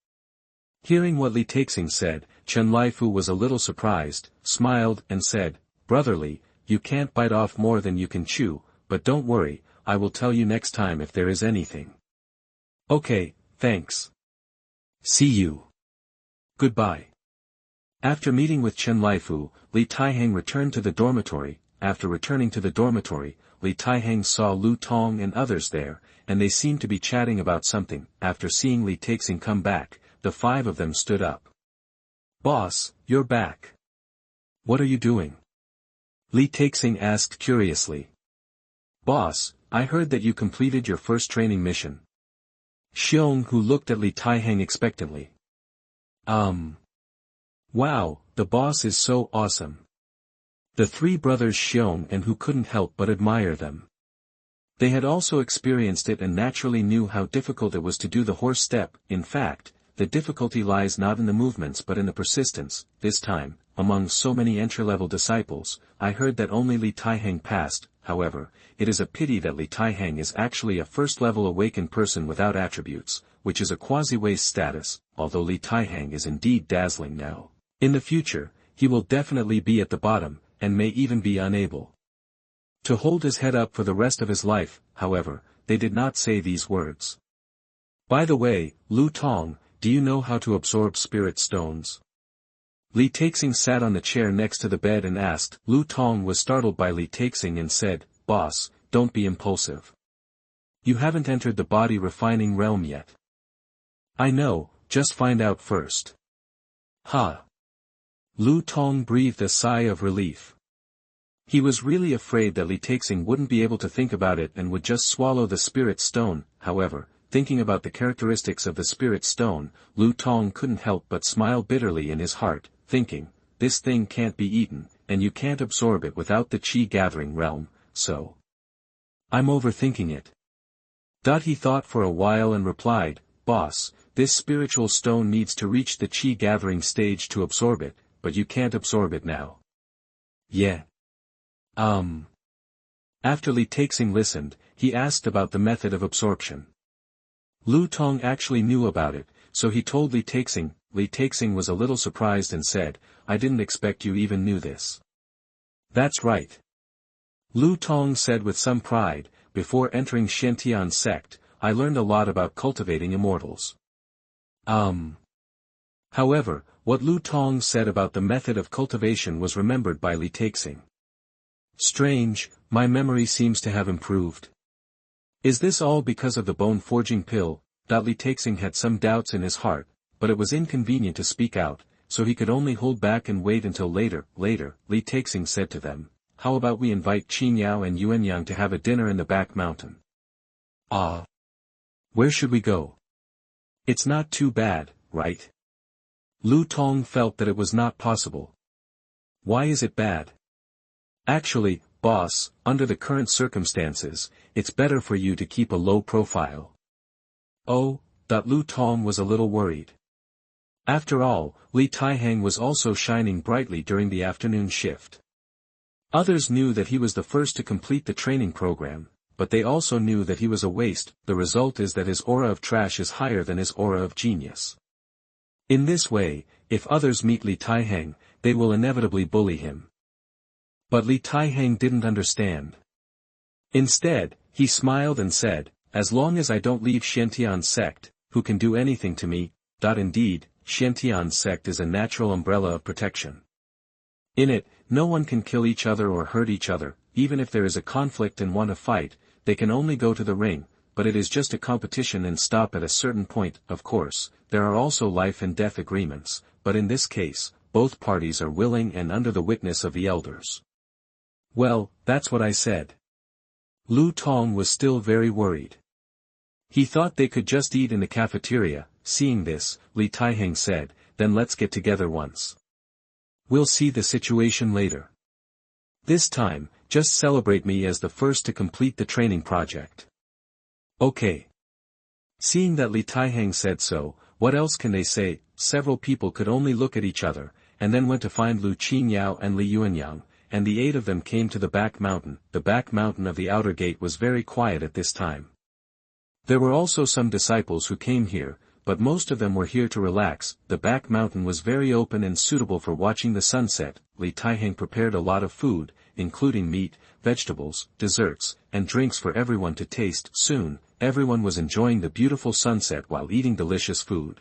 Hearing what Li Taixing said, Chen Laifu was a little surprised, smiled and said, Brother Li, you can't bite off more than you can chew, but don't worry, I will tell you next time if there is anything. Okay, thanks. See you. Goodbye. After meeting with Chen Laifu, Li Taihang returned to the dormitory. After returning to the dormitory, Li Taihang saw Lu Tong and others there, and they seemed to be chatting about something. After seeing Li Taixing come back, the 5 of them stood up. Boss, you're back. What are you doing? Li Taixing asked curiously. Boss, I heard that you completed your first training mission. Xiong who looked at Li Taihang expectantly. Wow, the boss is so awesome. The 3 brothers Xiong and Hu couldn't help but admire them. They had also experienced it and naturally knew how difficult it was to do the horse step. In fact, the difficulty lies not in the movements but in the persistence. This time, among so many entry-level disciples, I heard that only Li Taihang passed. However, it is a pity that Li Taihang is actually a first-level awakened person without attributes, which is a quasi-waste status, although Li Taihang is indeed dazzling now. In the future, he will definitely be at the bottom, and may even be unable to hold his head up for the rest of his life. However, they did not say these words. By the way, Lu Tong, do you know how to absorb spirit stones? Li Taixing sat on the chair next to the bed and asked. Lu Tong was startled by Li Taixing and said, "Boss, don't be impulsive. You haven't entered the body refining realm yet." "I know, just find out first." "Ha." Lu Tong breathed a sigh of relief. He was really afraid that Li Taixing wouldn't be able to think about it and would just swallow the spirit stone. However, thinking about the characteristics of the spirit stone, Lu Tong couldn't help but smile bitterly in his heart, thinking, this thing can't be eaten, and you can't absorb it without the Qi gathering realm, so I'm overthinking it. He thought for a while and replied, "Boss, this spiritual stone needs to reach the Qi gathering stage to absorb it, but you can't absorb it now." "Yeah. After Li Taixing listened, he asked about the method of absorption. Lu Tong actually knew about it, so he told Li Taixing. Li Taixing was a little surprised and said, "I didn't expect you even knew this." "That's right." Lu Tong said with some pride, "Before entering Xianxia's sect, I learned a lot about cultivating immortals." However, what Lu Tong said about the method of cultivation was remembered by Li Taixing. "Strange, my memory seems to have improved. Is this all because of the bone-forging pill?" Li Taixing had some doubts in his heart, but it was inconvenient to speak out, so he could only hold back and wait until later. Li Taixing said to them, "How about we invite Qingyao and Yuanyang to have a dinner in the back mountain?" "Ah. Where should we go?" "It's not too bad, right?" Lu Tong felt that it was not possible. "Why is it bad?" "Actually, boss, under the current circumstances, it's better for you to keep a low profile." "Oh." Lu Tong was a little worried. After all, Li Taihang was also shining brightly during the afternoon shift. Others knew that he was the first to complete the training program, but they also knew that he was a waste. The result is that his aura of trash is higher than his aura of genius. In this way, if others meet Li Taihang, they will inevitably bully him. But Li Taihang didn't understand. Instead, he smiled and said, "As long as I don't leave Xianxia's sect, who can do anything to me?" Indeed, Xianxia's sect is a natural umbrella of protection. In it, no one can kill each other or hurt each other. Even if there is a conflict and want to fight, they can only go to the ring, but it is just a competition and stop at a certain point. Of course, there are also life and death agreements, but in this case, both parties are willing and under the witness of the elders. "Well, that's what I said." Lu Tong was still very worried. He thought they could just eat in the cafeteria. Seeing this, Li Taihang said, "Then let's get together once. We'll see the situation later. This time, just celebrate me as the first to complete the training project." "Okay." Seeing that Li Taihang said so, what else can they say? Several people could only look at each other, and then went to find Lu Qingyao and Li Yuanyang, and the 8 of them came to the back mountain. The back mountain of the outer gate was very quiet at this time. There were also some disciples who came here, but most of them were here to relax. The back mountain was very open and suitable for watching the sunset. Li Taihang prepared a lot of food, including meat, vegetables, desserts, and drinks for everyone to taste. Soon, everyone was enjoying the beautiful sunset while eating delicious food.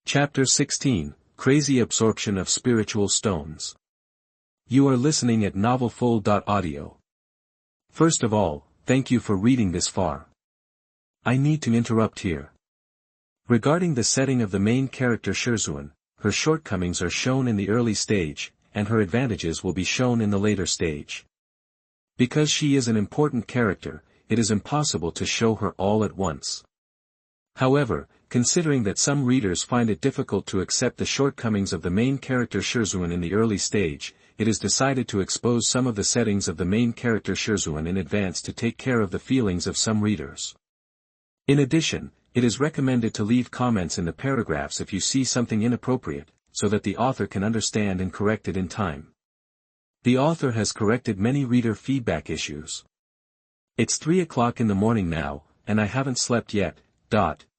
Chapter 16, Crazy Absorption of Spiritual Stones. You are listening at novelfull.audio. First of all, thank you for reading this far. I need to interrupt here. Regarding the setting of the main character Shizhuan, her shortcomings are shown in the early stage, and her advantages will be shown in the later stage. Because she is an important character, it is impossible to show her all at once. However, considering that some readers find it difficult to accept the shortcomings of the main character Shizhuan in the early stage, it is decided to expose some of the settings of the main character Shizhuan in advance to take care of the feelings of some readers. In addition, It is recommended to leave comments in the paragraphs if you see something inappropriate, so that the author can understand and correct it in time. The author has corrected many reader feedback issues. It's 3 o'clock in the morning now, and I haven't slept yet.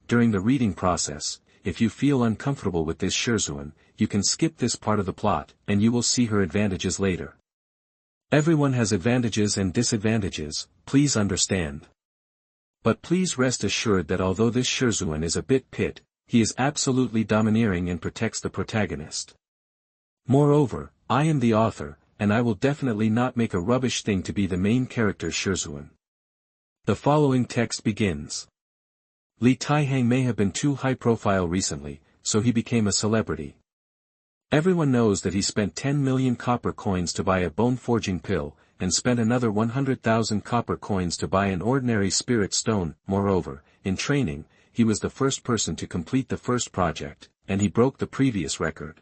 During the reading process, if you feel uncomfortable with this Shizuen, you can skip this part of the plot, and you will see her advantages later. Everyone has advantages and disadvantages, please understand. But please rest assured that although this Shizuen is a bit pit, he is absolutely domineering and protects the protagonist. Moreover, I am the author, and I will definitely not make a rubbish thing to be the main character's Shizuen. The following text begins. Li Taihang may have been too high profile recently, so he became a celebrity. Everyone knows that he spent 10 million copper coins to buy a bone-forging pill, and spent another 100,000 copper coins to buy an ordinary spirit stone. Moreover, in training, he was the first person to complete the first project, and he broke the previous record.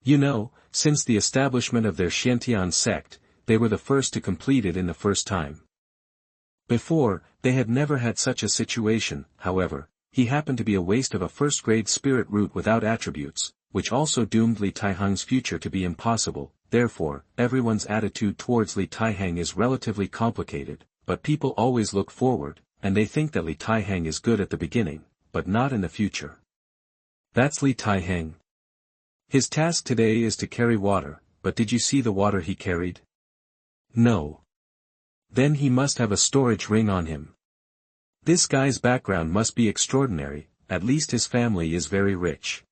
You know, since the establishment of their Xianxia sect, they were the first to complete it in the first time. Before, they had never had such a situation. However, he happened to be a waste of a first-grade spirit root without attributes, which also doomed Li Taihang's future to be impossible. Therefore, everyone's attitude towards Li Taihang is relatively complicated, but people always look forward, and they think that Li Taihang is good at the beginning, but not in the future. That's Li Taihang. His task today is to carry water, but did you see the water he carried? No. Then he must have a storage ring on him. This guy's background must be extraordinary, at least his family is very rich.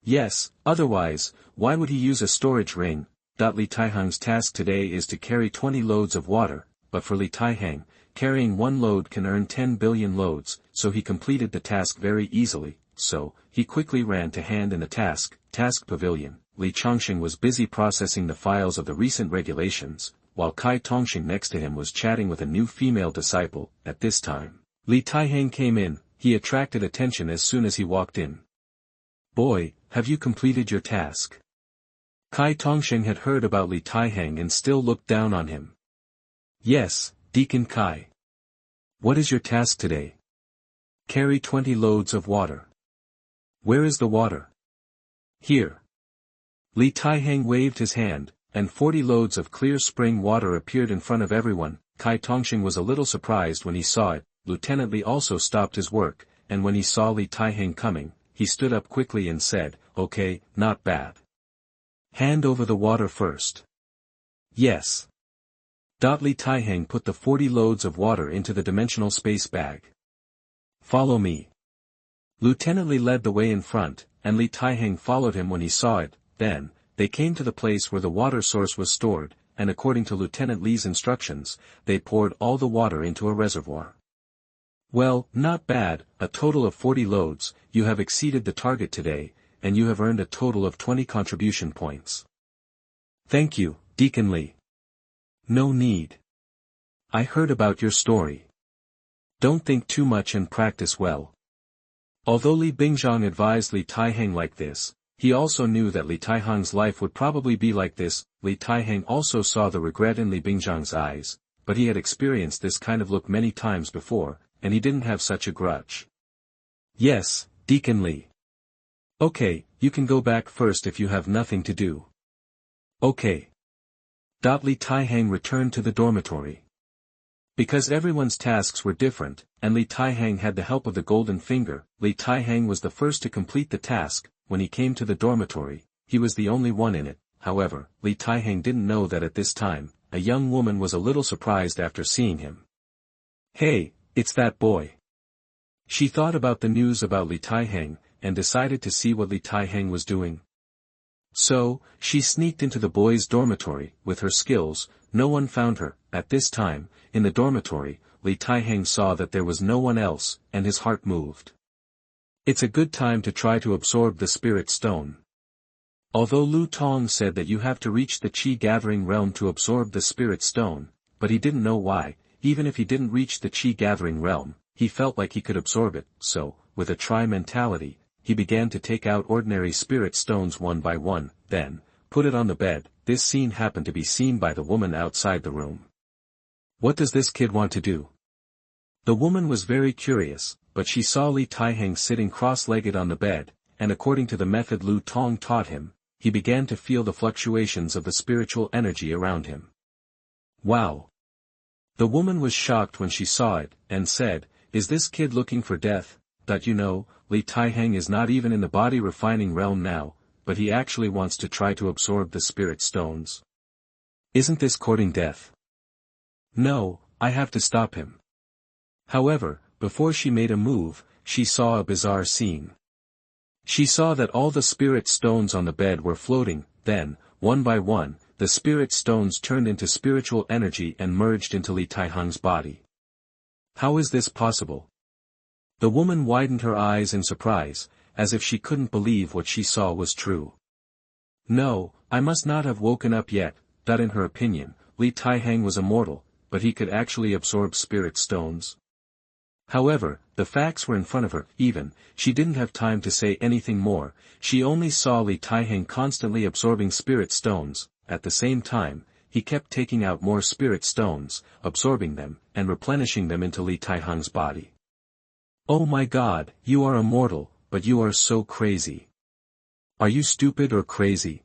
Yes, otherwise, why would he use a storage ring? Li Taihang's task today is to carry 20 loads of water, but for Li Taihang, carrying one load can earn 10 billion loads, so he completed the task very easily. So, he quickly ran to hand in the task pavilion. Li Chongxing was busy processing the files of the recent regulations, while Kai Tongxing next to him was chatting with a new female disciple. At this time, Li Taihang came in. He attracted attention as soon as he walked in. Boy, have you completed your task? Kai Tongxing had heard about Li Taihang and still looked down on him. Yes, Deacon Kai. What is your task today? Carry 20 loads of water. Where is the water? Here. Li Taihang waved his hand, and 40 loads of clear spring water appeared in front of everyone. Kai Tongxing was a little surprised when he saw it. Lieutenant Li also stopped his work, and when he saw Li Taihang coming, he stood up quickly and said, "Okay, not bad. Hand over the water first." Yes. Li Taihang put the 40 loads of water into the dimensional space bag. Follow me. Lieutenant Li led the way in front, and Li Taihang followed him when he saw it. Then, they came to the place where the water source was stored, and according to Lieutenant Li's instructions, they poured all the water into a reservoir. Well, not bad, a total of 40 loads. You have exceeded the target today, and you have earned a total of 20 contribution points. Thank you, Deacon Li. No need. I heard about your story. Don't think too much and practice well. Although Li Bingzhang advised Li Taihang like this, he also knew that Li Taihang's life would probably be like this. Li Taihang also saw the regret in Li Bingzhang's eyes, but he had experienced this kind of look many times before, and he didn't have such a grudge. Yes, Deacon Li. Okay, you can go back first if you have nothing to do. Okay. Li Taihang returned to the dormitory. Because everyone's tasks were different, and Li Taihang had the help of the golden finger, Li Taihang was the first to complete the task. When he came to the dormitory, he was the only one in it. However, Li Taihang didn't know that at this time, a young woman was a little surprised after seeing him. Hey, it's that boy. She thought about the news about Li Taihang, and decided to see what Li Taihang was doing. So, she sneaked into the boy's dormitory. With her skills, no one found her. At this time, in the dormitory, Li Taihang saw that there was no one else, and his heart moved. It's a good time to try to absorb the spirit stone. Although Lu Tong said that you have to reach the Qi gathering realm to absorb the spirit stone, but he didn't know why. Even if he didn't reach the Qi gathering realm, he felt like he could absorb it. So, with a try mentality, he began to take out ordinary spirit stones one by one, then, put it on the bed. This scene happened to be seen by the woman outside the room. What does this kid want to do? The woman was very curious, but she saw Li Taihang sitting cross-legged on the bed, and according to the method Lu Tong taught him, he began to feel the fluctuations of the spiritual energy around him. Wow! The woman was shocked when she saw it, and said, "Is this kid looking for death? That you know, Li Taihang is not even in the body refining realm now, but he actually wants to try to absorb the spirit stones. Isn't this courting death? No, I have to stop him." However, before she made a move, she saw a bizarre scene. She saw that all the spirit stones on the bed were floating, then, one by one, the spirit stones turned into spiritual energy and merged into Li Taihang's body. How is this possible? The woman widened her eyes in surprise, as if she couldn't believe what she saw was true. No, I must not have woken up yet, that in her opinion, Li Taihang was immortal, but he could actually absorb spirit stones. However, the facts were in front of her, even, she didn't have time to say anything more, she only saw Li Taihang constantly absorbing spirit stones. At the same time, he kept taking out more spirit stones, absorbing them, and replenishing them into Li Taihang's body. Oh my God, you are immortal, but you are so crazy. Are you stupid or crazy?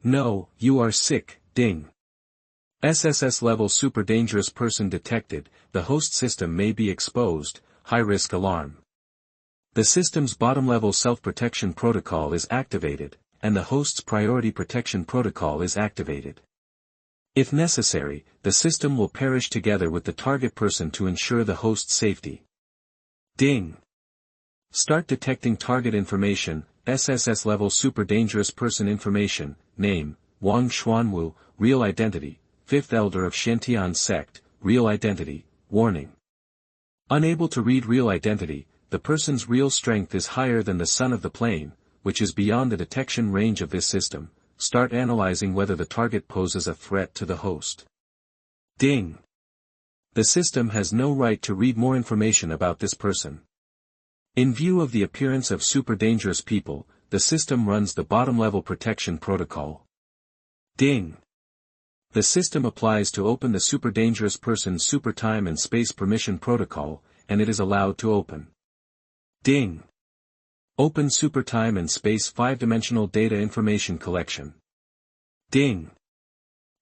No, you are sick, ding. SSS level super dangerous person detected, the host system may be exposed, high risk alarm. The system's bottom level self-protection protocol is activated, and the host's priority protection protocol is activated. If necessary, the system will perish together with the target person to ensure the host's safety. Ding. Start detecting target information, SSS level super dangerous person information, name, Wang Xuanwu, real identity, 5th elder of Xianxia sect, real identity, warning. Unable to read real identity, the person's real strength is higher than the sun of the plane, which is beyond the detection range of this system. Start analyzing whether the target poses a threat to the host. Ding. The system has no right to read more information about this person. In view of the appearance of super dangerous people, the system runs the bottom level protection protocol. Ding. The system applies to open the super dangerous person's super time and space permission protocol, and it is allowed to open. Ding. Open super time and space 5-dimensional data information collection. Ding.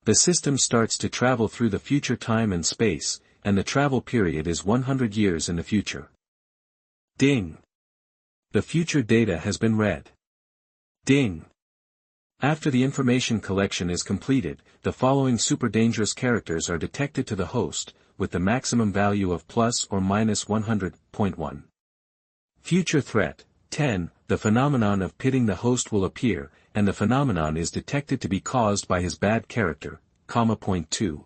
The system starts to travel through the future time and space, and the travel period is 100 years in the future. Ding. The future data has been read. Ding. After the information collection is completed, the following super dangerous characters are detected to the host, with the maximum value of plus or minus 100.1. Future threat, 10, the phenomenon of pitting the host will appear, and the phenomenon is detected to be caused by his bad character, point 2.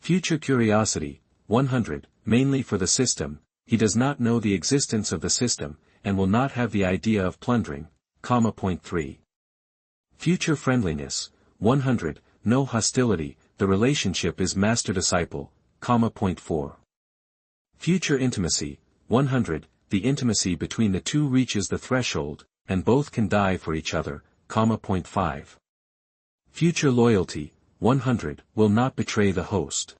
Future curiosity, 100, mainly for the system, he does not know the existence of the system, and will not have the idea of plundering, point 3. Future friendliness, 100, no hostility, the relationship is master-disciple, point 4. Future intimacy, 100, the intimacy between the two reaches the threshold, and both can die for each other, point 5. Future loyalty, 100, will not betray the host.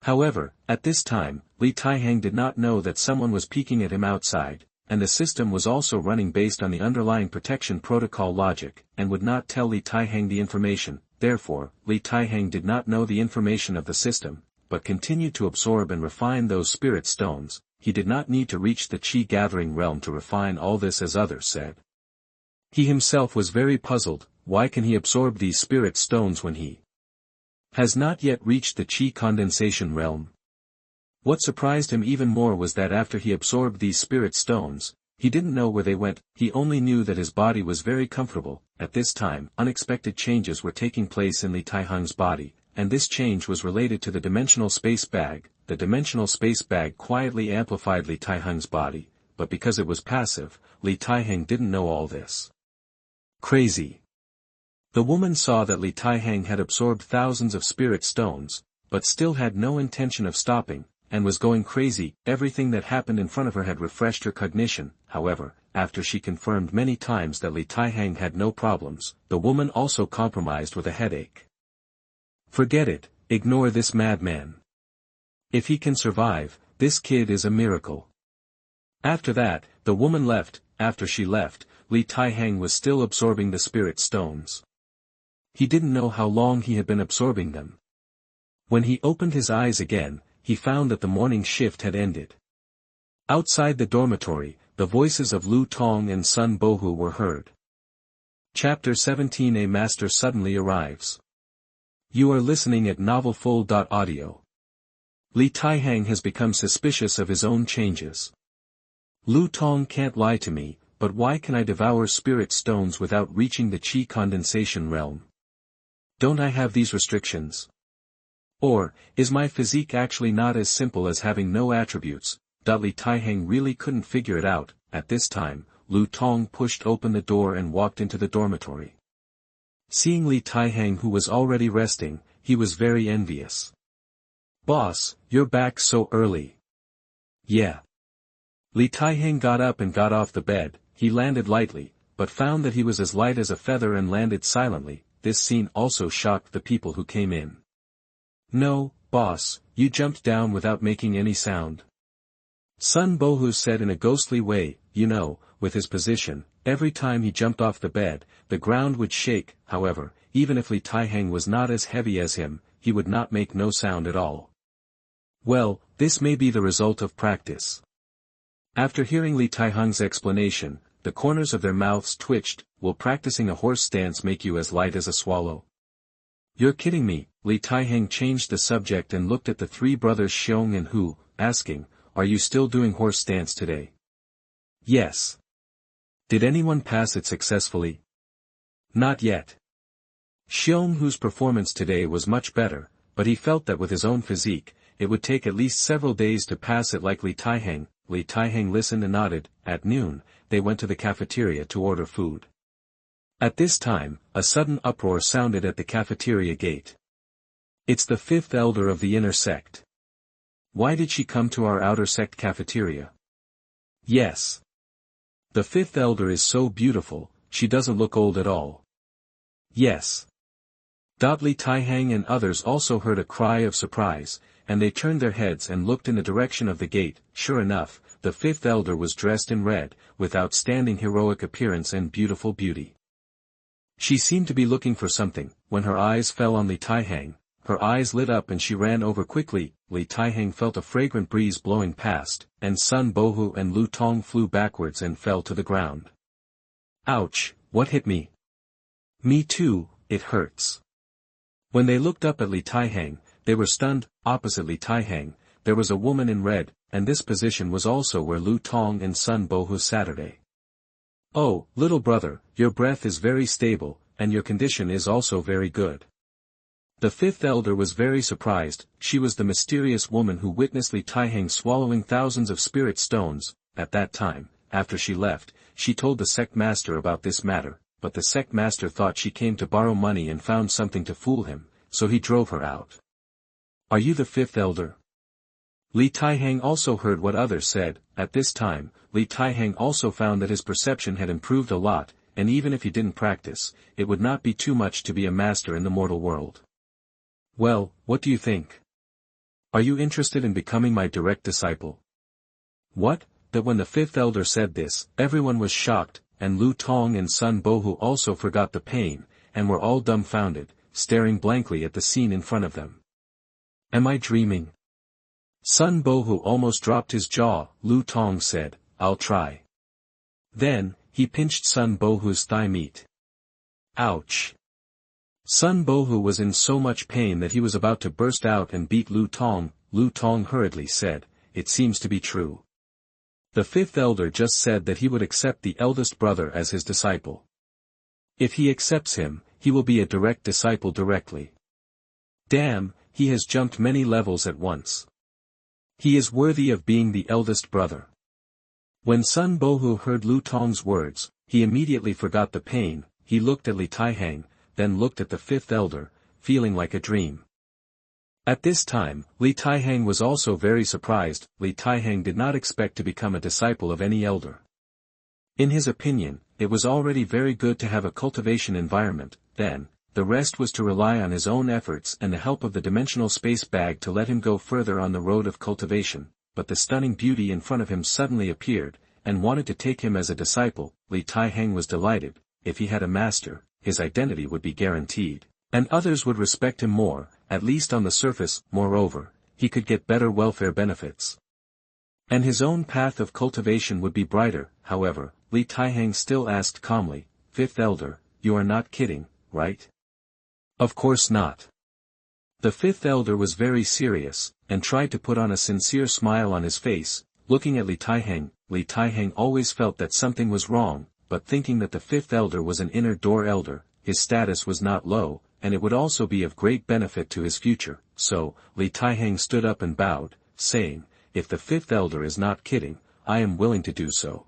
However, at this time, Li Taihang did not know that someone was peeking at him outside, and the system was also running based on the underlying protection protocol logic, and would not tell Li Taihang the information. Therefore, Li Taihang did not know the information of the system, but continued to absorb and refine those spirit stones. He did not need to reach the Qi-gathering realm to refine all this as others said. He himself was very puzzled, why can he absorb these spirit stones when he has not yet reached the Qi condensation realm? What surprised him even more was that after he absorbed these spirit stones, he didn't know where they went, he only knew that his body was very comfortable. At this time, unexpected changes were taking place in Li Taihang's body, and this change was related to the dimensional space bag. The dimensional space bag quietly amplified Li Taihang's body, but because it was passive, Li Taihang didn't know all this. Crazy. The woman saw that Li Taihang had absorbed thousands of spirit stones, but still had no intention of stopping, and was going crazy. Everything that happened in front of her had refreshed her cognition. However, after she confirmed many times that Li Taihang had no problems, the woman also compromised with a headache. Forget it, ignore this madman. If he can survive, this kid is a miracle. After that, the woman left. After she left, Taihang was still absorbing the spirit stones. He didn't know how long he had been absorbing them. When he opened his eyes again, he found that the morning shift had ended. Outside the dormitory, the voices of Lu Tong and Sun Bohu were heard. Chapter 17. A Master Suddenly Arrives. You are listening at novelfull.audio. Taihang has become suspicious of his own changes. Lu Tong can't lie to me, but why can I devour spirit stones without reaching the chi condensation realm? Don't I have these restrictions? Or, is my physique actually not as simple as having no attributes? Taihang really couldn't figure it out. At this time, Lu Tong pushed open the door and walked into the dormitory. Seeing Taihang, who was already resting, he was very envious. Boss, you're back so early. Yeah. Taihang got up and got off the bed. He landed lightly, but found that he was as light as a feather and landed silently. This scene also shocked the people who came in. No, boss, you jumped down without making any sound. Sun Bohu said in a ghostly way. You know, with his position, every time he jumped off the bed, the ground would shake. However, even if Taihang was not as heavy as him, he would not make no sound at all. Well, this may be the result of practice. After hearing Taihang's explanation, the corners of their mouths twitched. Will practicing a horse stance make you as light as a swallow? You're kidding me. Taihang changed the subject and looked at the three brothers Xiong and Hu, asking, are you still doing horse stance today? Yes. Did anyone pass it successfully? Not yet. Xiong Hu's performance today was much better, but he felt that with his own physique, it would take at least several days to pass it like Taihang. Taihang listened and nodded. At noon, they went to the cafeteria to order food. At this time, a sudden uproar sounded at the cafeteria gate. It's the fifth elder of the inner sect. Why did she come to our outer sect cafeteria? Yes. The fifth elder is so beautiful, she doesn't look old at all. Yes. Taihang and others also heard a cry of surprise, and they turned their heads and looked in the direction of the gate. Sure enough, the fifth elder was dressed in red, with outstanding heroic appearance and beautiful beauty. She seemed to be looking for something. When her eyes fell on Taihang, her eyes lit up and she ran over quickly. Taihang felt a fragrant breeze blowing past, and Sun Bohu and Lu Tong flew backwards and fell to the ground. Ouch, what hit me? Me too, it hurts. When they looked up at Taihang, they were stunned. Opposite Taihang, there was a woman in red, and this position was also where Lu Tong and Sun Bohu Saturday. Oh, little brother, your breath is very stable, and your condition is also very good. The fifth elder was very surprised. She was the mysterious woman who witnessed Taihang swallowing thousands of spirit stones. At that time, after she left, she told the sect master about this matter, but the sect master thought she came to borrow money and found something to fool him, so he drove her out. Are you the fifth elder? Taihang also heard what others said. At this time, Taihang also found that his perception had improved a lot, and even if he didn't practice, it would not be too much to be a master in the mortal world. Well, what do you think? Are you interested in becoming my direct disciple? What? That when the fifth elder said this, everyone was shocked, and Lu Tong and Sun Bohu also forgot the pain, and were all dumbfounded, staring blankly at the scene in front of them. Am I dreaming? Sun Bohu almost dropped his jaw. Lu Tong said, I'll try. Then, he pinched Sun Bohu's thigh meat. Ouch. Sun Bohu was in so much pain that he was about to burst out and beat Lu Tong. Lu Tong hurriedly said, it seems to be true. The fifth elder just said that he would accept the eldest brother as his disciple. If he accepts him, he will be a direct disciple directly. Damn, he has jumped many levels at once. He is worthy of being the eldest brother. When Sun Bohu heard Lu Tong's words, he immediately forgot the pain. He looked at Taihang, then looked at the fifth elder, feeling like a dream. At this time, Taihang was also very surprised. Taihang did not expect to become a disciple of any elder. In his opinion, it was already very good to have a cultivation environment. Then, the rest was to rely on his own efforts and the help of the dimensional space bag to let him go further on the road of cultivation. but the stunning beauty in front of him suddenly appeared, and wanted to take him as a disciple. Li Taihang was delighted. If he had a master, his identity would be guaranteed, and others would respect him more, at least on the surface. Moreover, he could get better welfare benefits. And his own path of cultivation would be brighter. However, Li Taihang still asked calmly, "Fifth Elder, you are not kidding, right?" "Of course not." The fifth elder was very serious, and tried to put on a sincere smile on his face, looking at Li Taihang. Li Taihang always felt that something was wrong, but thinking that the fifth elder was an inner door elder, his status was not low, and it would also be of great benefit to his future. So, Li Taihang stood up and bowed, saying, "If the fifth elder is not kidding, I am willing to do so."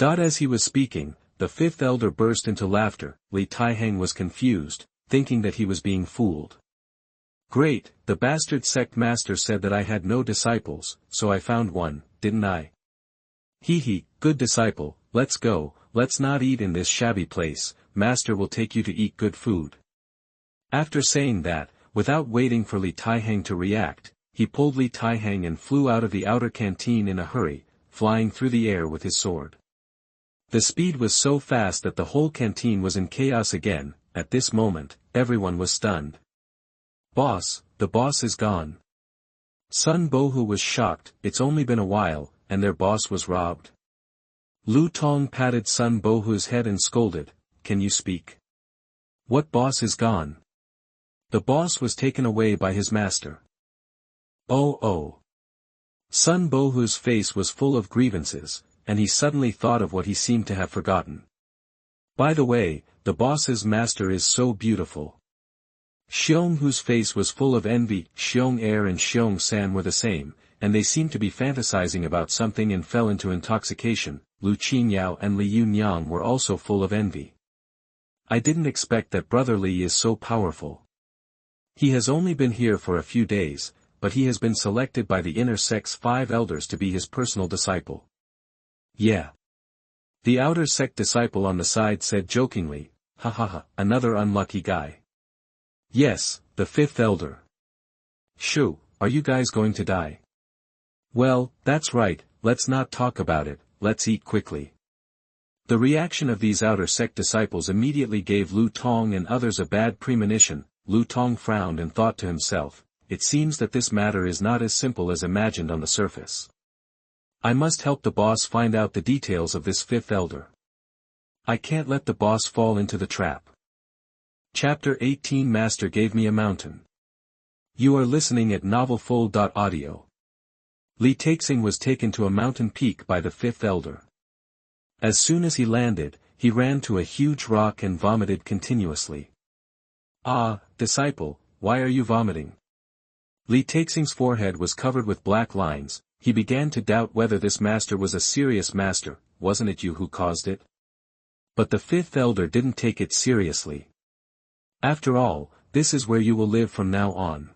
As he was speaking, the fifth elder burst into laughter. Li Taihang was confused, thinking that he was being fooled. "Great, the bastard sect master said that I had no disciples, so I found one, didn't I? Hee, good disciple, let's go, let's not eat in this shabby place, master will take you to eat good food." After saying that, without waiting for Li Taihang to react, he pulled Li Taihang and flew out of the outer canteen in a hurry, flying through the air with his sword. The speed was so fast that the whole canteen was in chaos again. At this moment, everyone was stunned. "Boss, the boss is gone." Sun Bohu was shocked. It's only been a while, and their boss was robbed. Lu Tong patted Sun Bohu's head and scolded, "Can you speak? What boss is gone?" "The boss was taken away by his master." Oh. Sun Bohu's face was full of grievances, and he suddenly thought of what he seemed to have forgotten. "By the way, the boss's master is so beautiful." Xiong, whose face was full of envy. Xiong Air and Xiong San were the same, and they seemed to be fantasizing about something and fell into intoxication. Lu Qingyao and Li Yunyang were also full of envy. "I didn't expect that Brother Li is so powerful. He has only been here for a few days, but he has been selected by the inner sect's 5 elders to be his personal disciple." "Yeah." The outer sect disciple on the side said jokingly, "Ha, another unlucky guy." "Yes, the 5th elder." "Shoo, are you guys going to die?" "Well, that's right, let's not talk about it, let's eat quickly." The reaction of these outer sect disciples immediately gave Lu Tong and others a bad premonition. Lu Tong frowned and thought to himself, "It seems that this matter is not as simple as imagined on the surface. I must help the boss find out the details of this 5th elder. I can't let the boss fall into the trap." Chapter 18 Master gave me a mountain. You are listening at novelfull.audio. Li Taixing was taken to a mountain peak by the 5th elder. As soon as he landed, he ran to a huge rock and vomited continuously. "Ah, disciple, why are you vomiting?" Li Taixing's forehead was covered with black lines. He began to doubt whether this master was a serious master. "Wasn't it you who caused it?" But the 5th elder didn't take it seriously. "After all, this is where you will live from now on."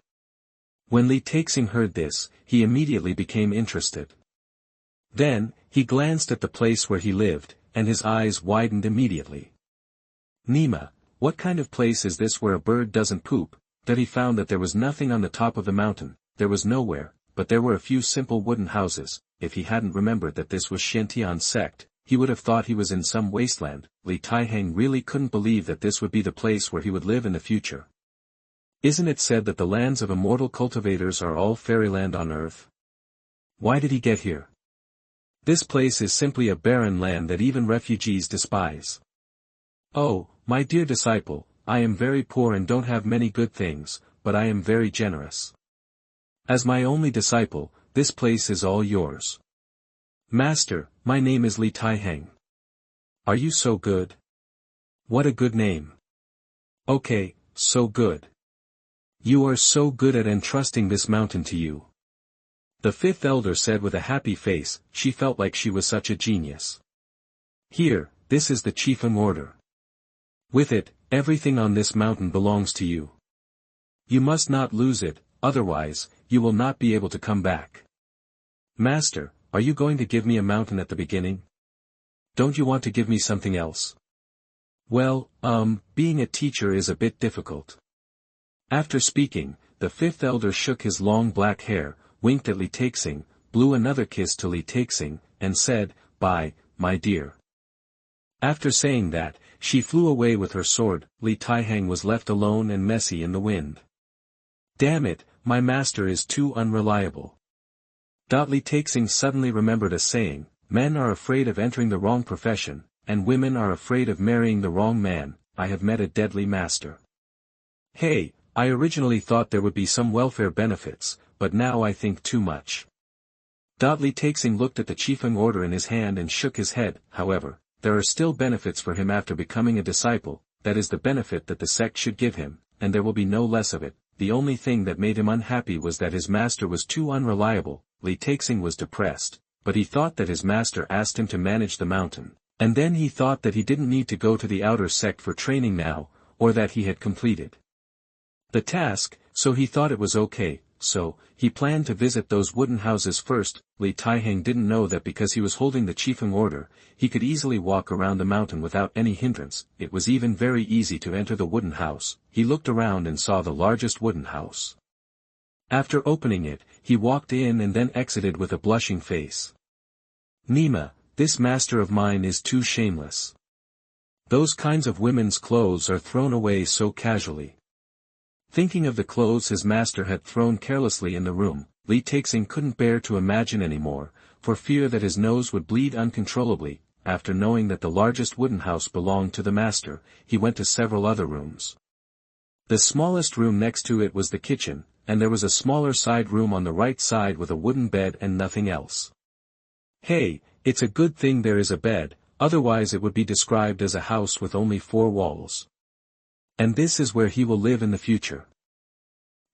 When Li Taixing heard this, he immediately became interested. Then, he glanced at the place where he lived, and his eyes widened immediately. "Nima, what kind of place is this where a bird doesn't poop?" That he found that there was nothing on the top of the mountain. There was nowhere, but there were a few simple wooden houses. If he hadn't remembered that this was Xianxia's sect, he would have thought he was in some wasteland. Li Taihang really couldn't believe that this would be the place where he would live in the future. Isn't it said that the lands of immortal cultivators are all fairyland on earth? Why did he get here? This place is simply a barren land that even refugees despise. "Oh, my dear disciple, I am very poor and don't have many good things, but I am very generous. As my only disciple, this place is all yours." "Master, my name is Li Taihang." "Are you so good?" "What a good name." "Okay, so good. You are so good at entrusting this mountain to you." The 5th elder said with a happy face. She felt like she was such a genius. "Here, this is the chieftain order. With it, everything on this mountain belongs to you. You must not lose it, otherwise, you will not be able to come back." "Master, are you going to give me a mountain at the beginning? Don't you want to give me something else?" "Well, being a teacher is a bit difficult." After speaking, the 5th elder shook his long black hair, winked at Li Taixing, blew another kiss to Li Taixing, and said, "Bye, my dear." After saying that, she flew away with her sword. Li Taihang was left alone and messy in the wind. "Damn it, my master is too unreliable." Li Taixing suddenly remembered a saying, "Men are afraid of entering the wrong profession, and women are afraid of marrying the wrong man. I have met a deadly master. Hey, I originally thought there would be some welfare benefits, but now I think too much." Li Taixing looked at the Qifeng order in his hand and shook his head. However, there are still benefits for him after becoming a disciple, that is the benefit that the sect should give him, and there will be no less of it. The only thing that made him unhappy was that his master was too unreliable. Li Taixing was depressed, but he thought that his master asked him to manage the mountain, and then he thought that he didn't need to go to the outer sect for training now, or that he had completed the task, so he thought it was okay. So, he planned to visit those wooden houses first. Li Taihang didn't know that because he was holding the Qifeng order, he could easily walk around the mountain without any hindrance. It was even very easy to enter the wooden house. He looked around and saw the largest wooden house. After opening it, he walked in and then exited with a blushing face. "Nima, this master of mine is too shameless. Those kinds of women's clothes are thrown away so casually." Thinking of the clothes his master had thrown carelessly in the room, Li Taixing couldn't bear to imagine anymore, for fear that his nose would bleed uncontrollably. After knowing that the largest wooden house belonged to the master, he went to several other rooms. The smallest room next to it was the kitchen, and there was a smaller side room on the right side with a wooden bed and nothing else. Hey, it's a good thing there is a bed, otherwise it would be described as a house with only 4 walls. And this is where he will live in the future.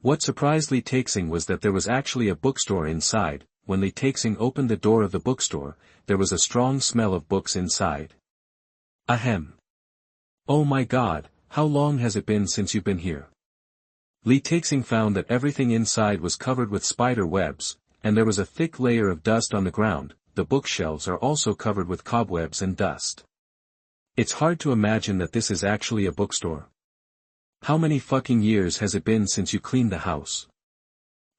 What surprised Li Taixing was that there was actually a bookstore inside. When Li Taixing opened the door of the bookstore, there was a strong smell of books inside. Ahem. Oh my god, how long has it been since you've been here? Li Taixing found that everything inside was covered with spider webs, and there was a thick layer of dust on the ground. The bookshelves are also covered with cobwebs and dust. It's hard to imagine that this is actually a bookstore. How many fucking years has it been since you cleaned the house?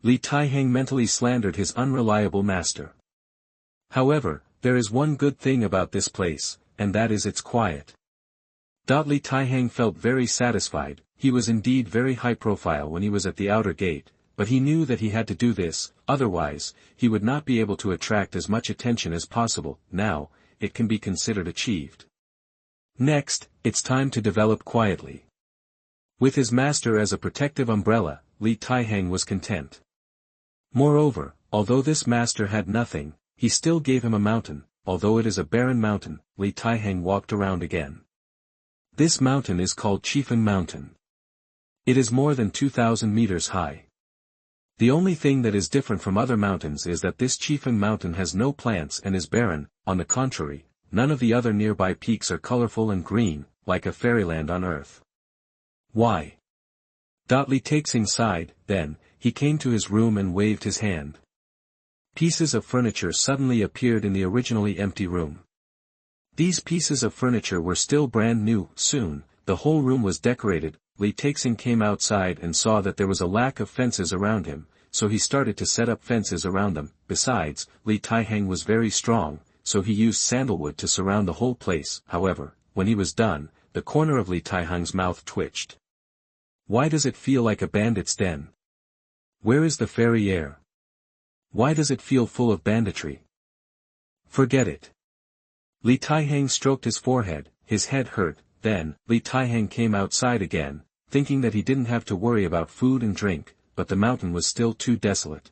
Li Taihang mentally slandered his unreliable master. However, there is one good thing about this place, and that is it's quiet. Li Taihang felt very satisfied. He was indeed very high profile when he was at the outer gate, but he knew that he had to do this, otherwise, he would not be able to attract as much attention as possible. Now, it can be considered achieved. Next, it's time to develop quietly. With his master as a protective umbrella, Li Taihang was content. Moreover, although this master had nothing, he still gave him a mountain. Although it is a barren mountain, Li Taihang walked around again. This mountain is called Qifeng Mountain. It is more than 2,000 meters high. The only thing that is different from other mountains is that this Qifeng Mountain has no plants and is barren. On the contrary, none of the other nearby peaks are colorful and green, like a fairyland on earth. Why? Li Taixing sighed. Then, he came to his room and waved his hand. Pieces of furniture suddenly appeared in the originally empty room. These pieces of furniture were still brand new. Soon, the whole room was decorated. Li Taixing came outside and saw that there was a lack of fences around him, so he started to set up fences around them. Besides, Li Taihang was very strong, so he used sandalwood to surround the whole place. However, when he was done, the corner of Li Taihang's mouth twitched. Why does it feel like a bandit's den? Where is the fairy air? Why does it feel full of banditry? Forget it. Li Taihang stroked his forehead, his head hurt. Then, Li Taihang came outside again, thinking that he didn't have to worry about food and drink, but the mountain was still too desolate.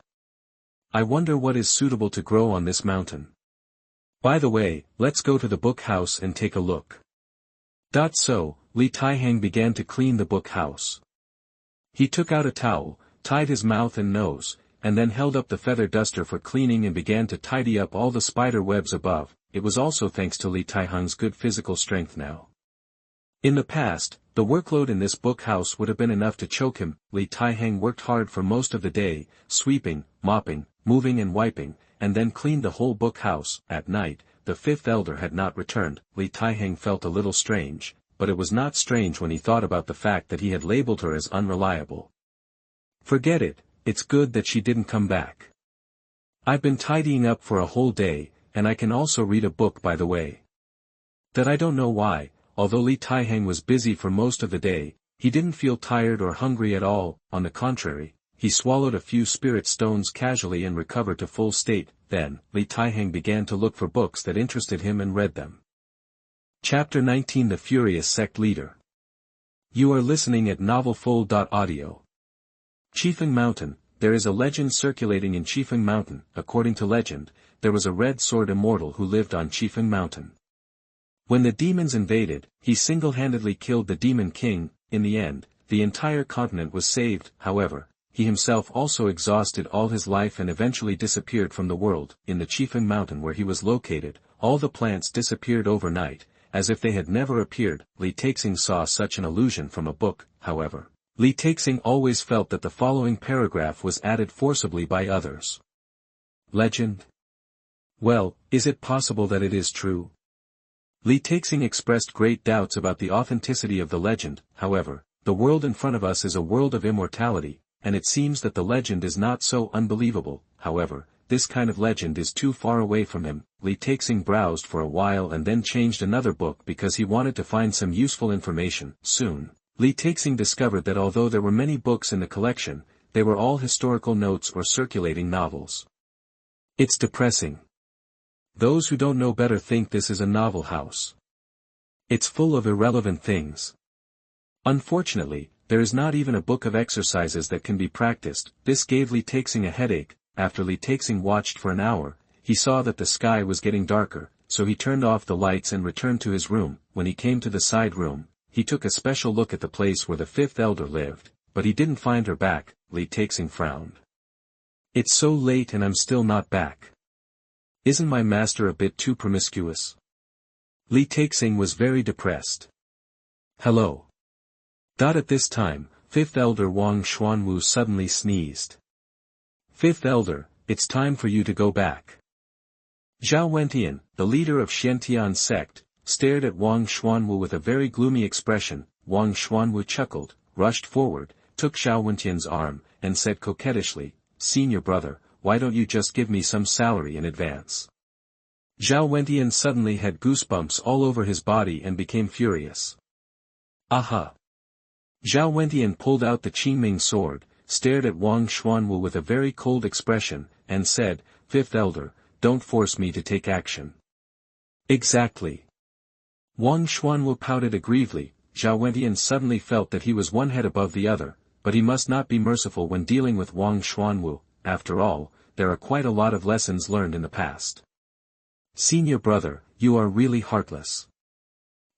I wonder what is suitable to grow on this mountain. By the way, let's go to the book house and take a look. So, Li Taihang began to clean the book house. He took out a towel, tied his mouth and nose, and then held up the feather duster for cleaning and began to tidy up all the spider webs above. It was also thanks to Li Taihang's good physical strength now. In the past, the workload in this book house would have been enough to choke him. Li Taihang worked hard for most of the day, sweeping, mopping, moving and wiping, and then cleaned the whole book house. At night, the fifth elder had not returned. Li Taihang felt a little strange, but it was not strange when he thought about the fact that he had labeled her as unreliable. Forget it, it's good that she didn't come back. I've been tidying up for a whole day, and I can also read a book by the way. That I don't know why, although Li Taihang was busy for most of the day, he didn't feel tired or hungry at all. On the contrary, he swallowed a few spirit stones casually and recovered to full state. Then, Li Taihang began to look for books that interested him and read them. Chapter 19 The Furious Sect Leader. You are listening at novelfull.audio. Chifeng Mountain. There is a legend circulating in Chifeng Mountain. According to legend, there was a red sword immortal who lived on Chifeng Mountain. When the demons invaded, he single-handedly killed the demon king. In the end, the entire continent was saved. However, he himself also exhausted all his life and eventually disappeared from the world. In the Chifeng Mountain where he was located, all the plants disappeared overnight, as if they had never appeared. Li Taixing saw such an allusion from a book. However, Li Taixing always felt that the following paragraph was added forcibly by others. Legend? Well, is it possible that it is true? Li Taixing expressed great doubts about the authenticity of the legend. However, the world in front of us is a world of immortality, and it seems that the legend is not so unbelievable. However, this kind of legend is too far away from him. Li Taixing browsed for a while and then changed another book because he wanted to find some useful information. Soon, Li Taixing discovered that although there were many books in the collection, they were all historical notes or circulating novels. It's depressing. Those who don't know better think this is a novel house. It's full of irrelevant things. Unfortunately, there is not even a book of exercises that can be practiced. This gave Li Taixing a headache. After Li Taixing watched for an hour, he saw that the sky was getting darker, so he turned off the lights and returned to his room. When he came to the side room, he took a special look at the place where the fifth elder lived, but he didn't find her back. Li Taixing frowned. It's so late and I'm still not back. Isn't my master a bit too promiscuous? Li Taixing was very depressed. Hello. At this time, fifth elder Wang Xuanwu suddenly sneezed. Fifth elder, it's time for you to go back. Zhao Wentian, the leader of Xianxia's sect, stared at Wang Xuanwu with a very gloomy expression. Wang Xuanwu chuckled, rushed forward, took Zhao Wentian's arm, and said coquettishly, "Senior brother, why don't you just give me some salary in advance?" Zhao Wentian suddenly had goosebumps all over his body and became furious. Aha! Zhao Wentian pulled out the Qingming sword, stared at Wang Xuanwu with a very cold expression, and said, "Fifth elder, don't force me to take action." Exactly. Wang Xuanwu pouted aggrievedly. Zhao Wentian suddenly felt that he was one head above the other, but he must not be merciful when dealing with Wang Xuanwu. After all, there are quite a lot of lessons learned in the past. Senior brother, you are really heartless.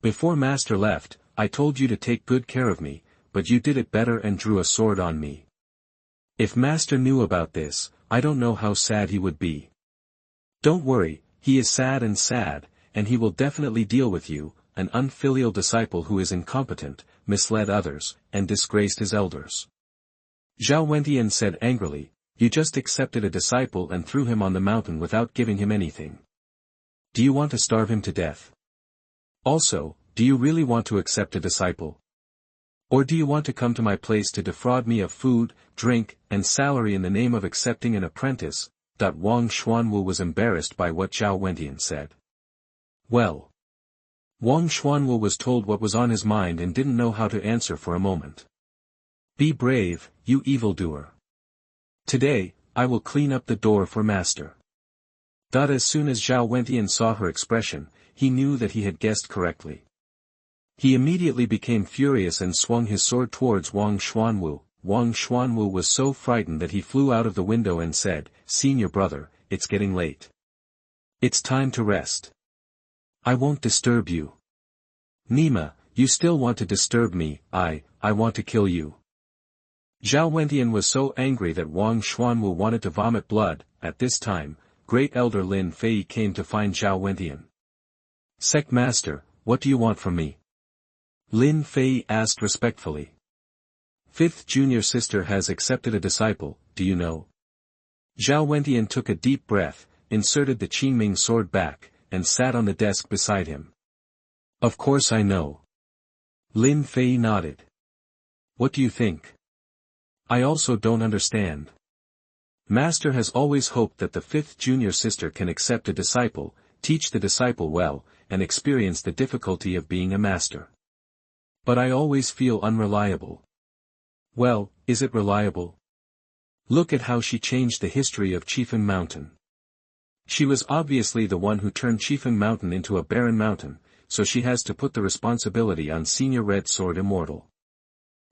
Before master left, I told you to take good care of me, but you did it better and drew a sword on me. If master knew about this, I don't know how sad he would be. Don't worry, he is sad, and he will definitely deal with you, an unfilial disciple who is incompetent, misled others, and disgraced his elders. Zhao Wentian said angrily, "You just accepted a disciple and threw him on the mountain without giving him anything. Do you want to starve him to death? Also, do you really want to accept a disciple? Or do you want to come to my place to defraud me of food, drink, and salary in the name of accepting an apprentice?" Wang Xuanwu was embarrassed by what Zhao Wentian said. Well. Wang Xuanwu was told what was on his mind and didn't know how to answer for a moment. Be brave, you evildoer. Today, I will clean up the door for master. As soon as Zhao Wentian saw her expression, he knew that he had guessed correctly. He immediately became furious and swung his sword towards Wang Xuanwu. Wang Xuanwu was so frightened that he flew out of the window and said, "Senior brother, it's getting late. It's time to rest. I won't disturb you." Nima, you still want to disturb me? I want to kill you. Zhao Wentian was so angry that Wang Xuanwu wanted to vomit blood. At this time, Great Elder Lin Fei came to find Zhao Wentian. "Sect Master, what do you want from me?" Lin Fei asked respectfully. "Fifth junior sister has accepted a disciple, do you know?" Zhao Wentian took a deep breath, inserted the Qingming sword back, and sat on the desk beside him. "Of course I know." Lin Fei nodded. "What do you think?" "I also don't understand." Master has always hoped that the fifth junior sister can accept a disciple, teach the disciple well, and experience the difficulty of being a master. But I always feel unreliable. Well, is it reliable? Look at how she changed the history of Chiefeng Mountain. She was obviously the one who turned Chiefeng Mountain into a barren mountain, so she has to put the responsibility on Senior Red Sword Immortal.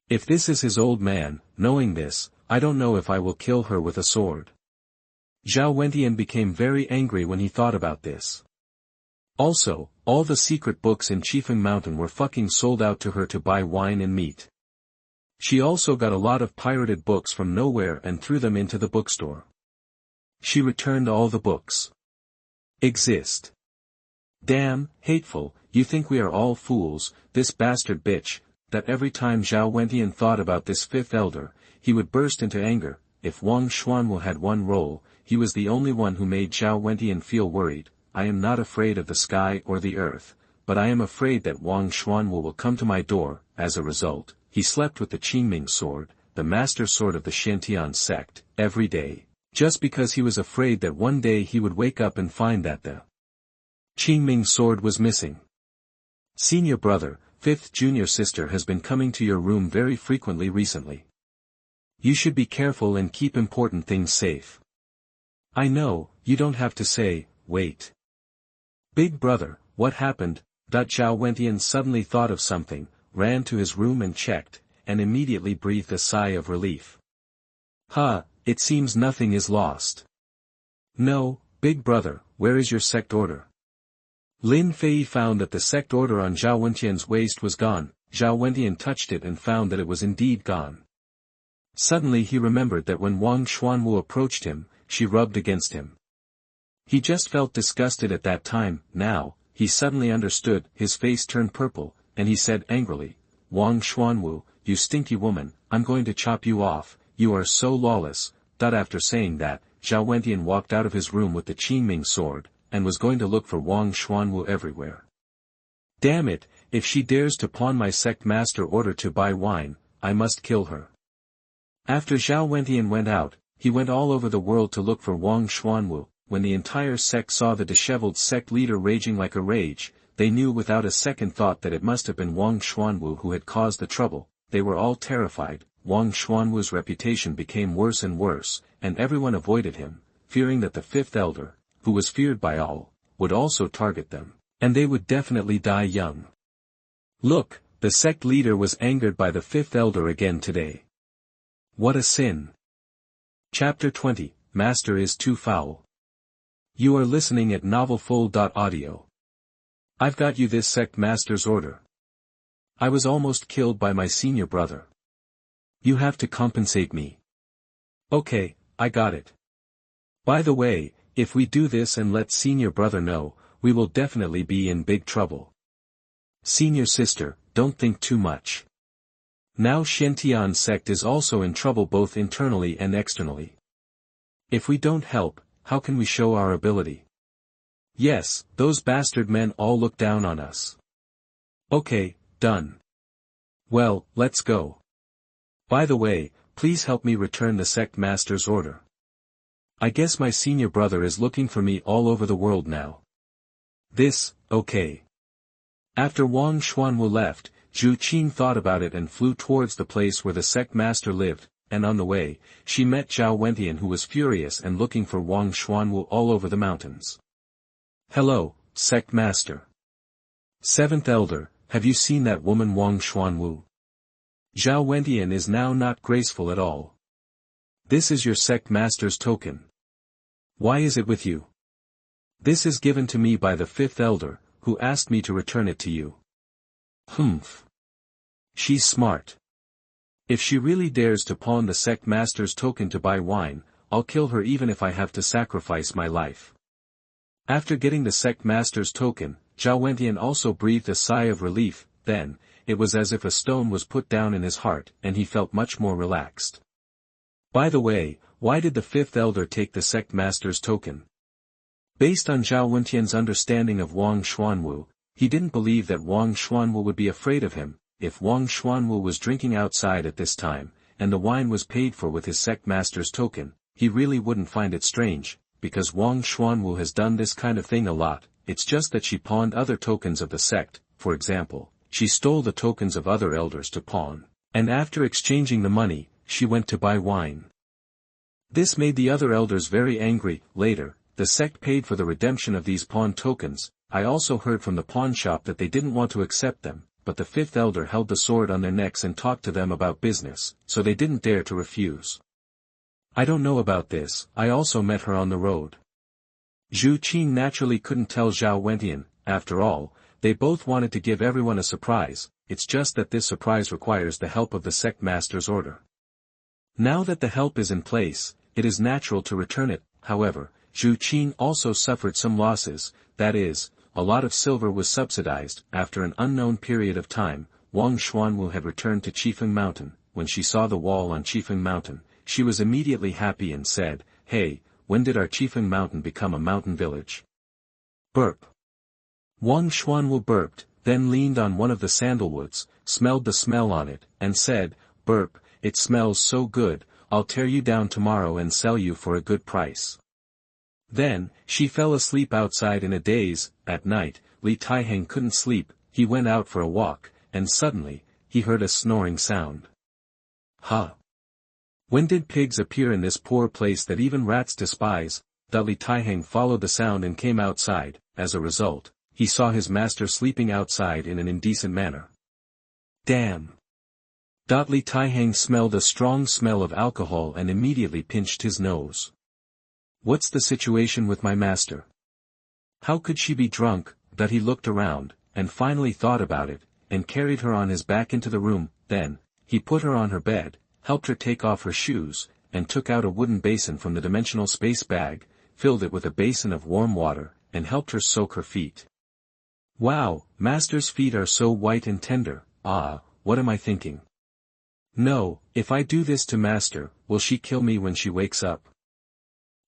If this is his old man, knowing this, I don't know if I will kill her with a sword. Zhao Wentian became very angry when he thought about this. Also, all the secret books in Chiefeng Mountain were fucking sold out to her to buy wine and meat. She also got a lot of pirated books from nowhere and threw them into the bookstore. She returned all the books. Exist. Damn, hateful, you think we are all fools, this bastard bitch, that every time Zhao Wentian thought about this fifth elder, he would burst into anger. If Wang Xuanwu had one role, he was the only one who made Zhao Wentian feel worried. I am not afraid of the sky or the earth, but I am afraid that Wang Xuanwu will come to my door. As a result, he slept with the Qingming sword, the master sword of the Xianxia sect, every day, just because he was afraid that one day he would wake up and find that the Qingming sword was missing. Senior brother, fifth junior sister has been coming to your room very frequently recently. You should be careful and keep important things safe. I know, you don't have to say, wait. Big brother, what happened? Zhao Wentian suddenly thought of something, ran to his room and checked, and immediately breathed a sigh of relief. It seems nothing is lost. No, big brother, where is your sect order? Lin Fei found that the sect order on Zhao Wentian's waist was gone. Zhao Wentian touched it and found that it was indeed gone. Suddenly he remembered that when Wang Xuanwu approached him, she rubbed against him. He just felt disgusted at that time. Now, he suddenly understood. His face turned purple, and he said angrily, Wang Xuanwu, you stinky woman, I'm going to chop you off, you are so lawless. After saying that, Zhao Wentian walked out of his room with the Qingming sword, and was going to look for Wang Xuanwu everywhere. Damn it, if she dares to pawn my sect master order to buy wine, I must kill her. After Zhao Wentian went out, he went all over the world to look for Wang Xuanwu. When the entire sect saw the disheveled sect leader raging like a rage, they knew without a second thought that it must have been Wang Xuanwu who had caused the trouble. They were all terrified. Wang Xuanwu's reputation became worse and worse, and everyone avoided him, fearing that the fifth elder, who was feared by all, would also target them, and they would definitely die young. Look, the sect leader was angered by the fifth elder again today. What a sin. Chapter 20, Master is too foul. You are listening at novelfull.audio. I've got you this sect master's order. I was almost killed by my senior brother. You have to compensate me. Okay, I got it. By the way, if we do this and let senior brother know, we will definitely be in big trouble. Senior sister, don't think too much. Now Xianxia sect is also in trouble both internally and externally. If we don't help, how can we show our ability? Yes, those bastard men all look down on us. Okay, done. Well, let's go. By the way, please help me return the sect master's order. I guess my senior brother is looking for me all over the world now. Okay. After Wang Xuanwu left, Zhu Qing thought about it and flew towards the place where the sect master lived, and on the way, she met Zhao Wentian who was furious and looking for Wang Xuanwu all over the mountains. Hello, sect master. Seventh elder, have you seen that woman Wang Xuanwu? Zhao Wentian is now not graceful at all. This is your sect master's token. Why is it with you? This is given to me by the fifth elder, who asked me to return it to you. Humph. She's smart. If she really dares to pawn the sect master's token to buy wine, I'll kill her even if I have to sacrifice my life. After getting the sect master's token, Zhao Wentian also breathed a sigh of relief. Then, it was as if a stone was put down in his heart and he felt much more relaxed. By the way, why did the fifth elder take the sect master's token? Based on Zhao Wentian's understanding of Wang Xuanwu, he didn't believe that Wang Xuanwu would be afraid of him. If Wang Xuanwu was drinking outside at this time, and the wine was paid for with his sect master's token, he really wouldn't find it strange, because Wang Xuanwu has done this kind of thing a lot. It's just that she pawned other tokens of the sect. For example, she stole the tokens of other elders to pawn, and after exchanging the money, she went to buy wine. This made the other elders very angry. Later, the sect paid for the redemption of these pawn tokens. I also heard from the pawn shop that they didn't want to accept them, but the fifth elder held the sword on their necks and talked to them about business, so they didn't dare to refuse. I don't know about this. I also met her on the road. Zhu Qin naturally couldn't tell Zhao Wentian. After all, they both wanted to give everyone a surprise. It's just that this surprise requires the help of the sect master's order. Now that the help is in place, it is natural to return it. However, Zhu Qin also suffered some losses. That is, a lot of silver was subsidized. After an unknown period of time, Wang Xuanwu had returned to Qifeng Mountain. When she saw the wall on Qifeng Mountain, she was immediately happy and said, "Hey, when did our Qifeng Mountain become a mountain village?" Burp. Wang Xuanwu burped, then leaned on one of the sandalwoods, smelled the smell on it, and said, "Burp, it smells so good, I'll tear you down tomorrow and sell you for a good price." Then, she fell asleep outside in a daze. At night, Taihang couldn't sleep. He went out for a walk, and suddenly, he heard a snoring sound. Huh! When did pigs appear in this poor place that even rats despise? Taihang followed the sound and came outside. As a result, he saw his master sleeping outside in an indecent manner. Damn! Taihang smelled a strong smell of alcohol and immediately pinched his nose. What's the situation with my master? How could she be drunk? He looked around, and finally thought about it, and carried her on his back into the room. Then, he put her on her bed, helped her take off her shoes, and took out a wooden basin from the dimensional space bag, filled it with a basin of warm water, and helped her soak her feet. Wow, master's feet are so white and tender. Ah, what am I thinking? No, if I do this to master, will she kill me when she wakes up?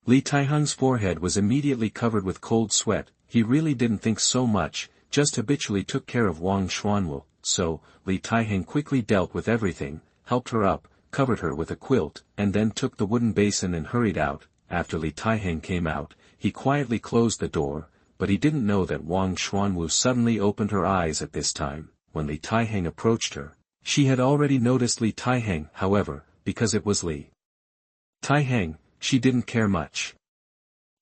Taihang's forehead was immediately covered with cold sweat. He really didn't think so much, just habitually took care of Wang Xuanwu. So, Taihang quickly dealt with everything, helped her up, covered her with a quilt, and then took the wooden basin and hurried out. After Taihang came out, he quietly closed the door, but he didn't know that Wang Xuanwu suddenly opened her eyes at this time. When Taihang approached her, she had already noticed Taihang. However, because it was Taihang, she didn't care much.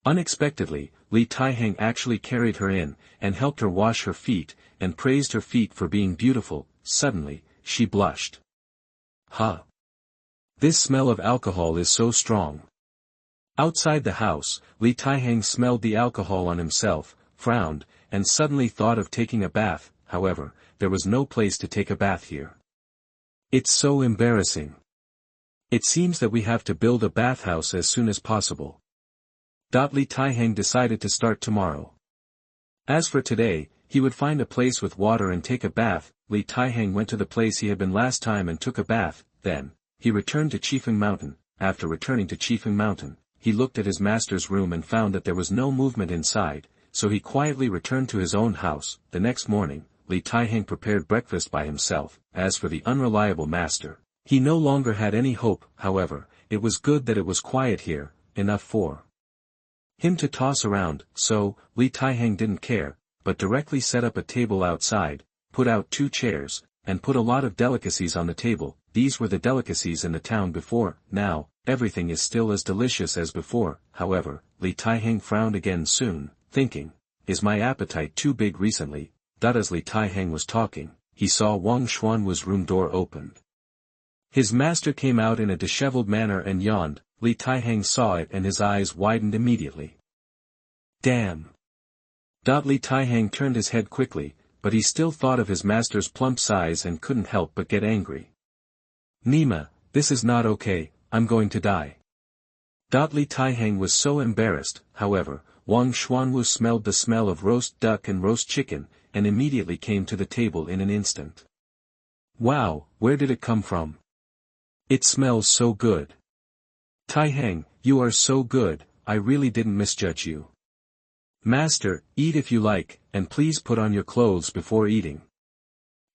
Unexpectedly, Taihang actually carried her in, and helped her wash her feet, and praised her feet for being beautiful. Suddenly, she blushed. Huh! This smell of alcohol is so strong. Outside the house, Taihang smelled the alcohol on himself, frowned, and suddenly thought of taking a bath. However, there was no place to take a bath here. It's so embarrassing. It seems that we have to build a bathhouse as soon as possible. Taihang decided to start tomorrow. As for today, he would find a place with water and take a bath. Taihang went to the place he had been last time and took a bath. Then, he returned to Qifeng Mountain. After returning to Qifeng Mountain, he looked at his master's room and found that there was no movement inside, so he quietly returned to his own house. The next morning, Taihang prepared breakfast by himself. As for the unreliable master, he no longer had any hope. However, it was good that it was quiet here, enough for him to toss around. So, Taihang didn't care, but directly set up a table outside, put out 2 chairs, and put a lot of delicacies on the table. These were the delicacies in the town before. Now, everything is still as delicious as before. However, Taihang frowned again soon, thinking, is my appetite too big recently? As Taihang was talking, he saw Wang Xuanwu's room door opened. His master came out in a disheveled manner and yawned. Taihang saw it and his eyes widened immediately. Damn! Taihang turned his head quickly, but he still thought of his master's plump size and couldn't help but get angry. Nima, this is not okay, I'm going to die. Taihang was so embarrassed. However, Wang Xuanwu smelled the smell of roast duck and roast chicken, and immediately came to the table in an instant. Wow, where did it come from? It smells so good. Taihang, you are so good, I really didn't misjudge you. Master, eat if you like, and please put on your clothes before eating.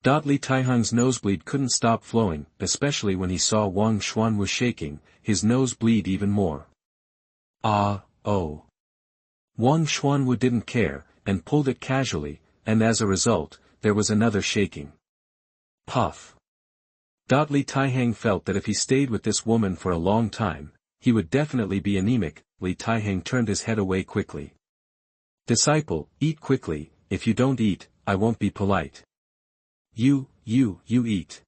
Taihang's nosebleed couldn't stop flowing, especially when he saw Wang Xuanwu shaking. His nose bleed even more. Oh. Wang Xuanwu didn't care, and pulled it casually, and as a result, there was another shaking. Puff. Li Taihang felt that if he stayed with this woman for a long time, he would definitely be anemic. Li Taihang turned his head away quickly. Disciple, eat quickly, if you don't eat, I won't be polite. You eat.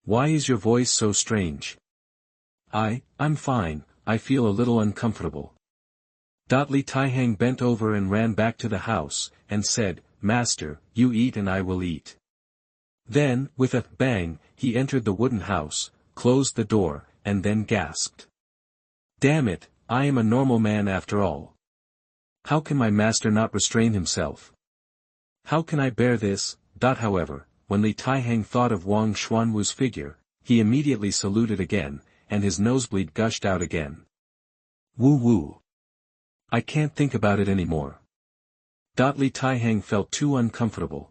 Why is your voice so strange? I'm fine, I feel a little uncomfortable. Li Taihang bent over and ran back to the house, and said, Master, you eat and I will eat. Then, with a bang, he entered the wooden house, closed the door, and then gasped. Damn it, I am a normal man after all. How can my master not restrain himself? How can I bear this? However, when Li Taihang thought of Wang Xuanwu's figure, he immediately saluted again, and his nosebleed gushed out again. Woo. I can't think about it anymore. Li Taihang felt too uncomfortable.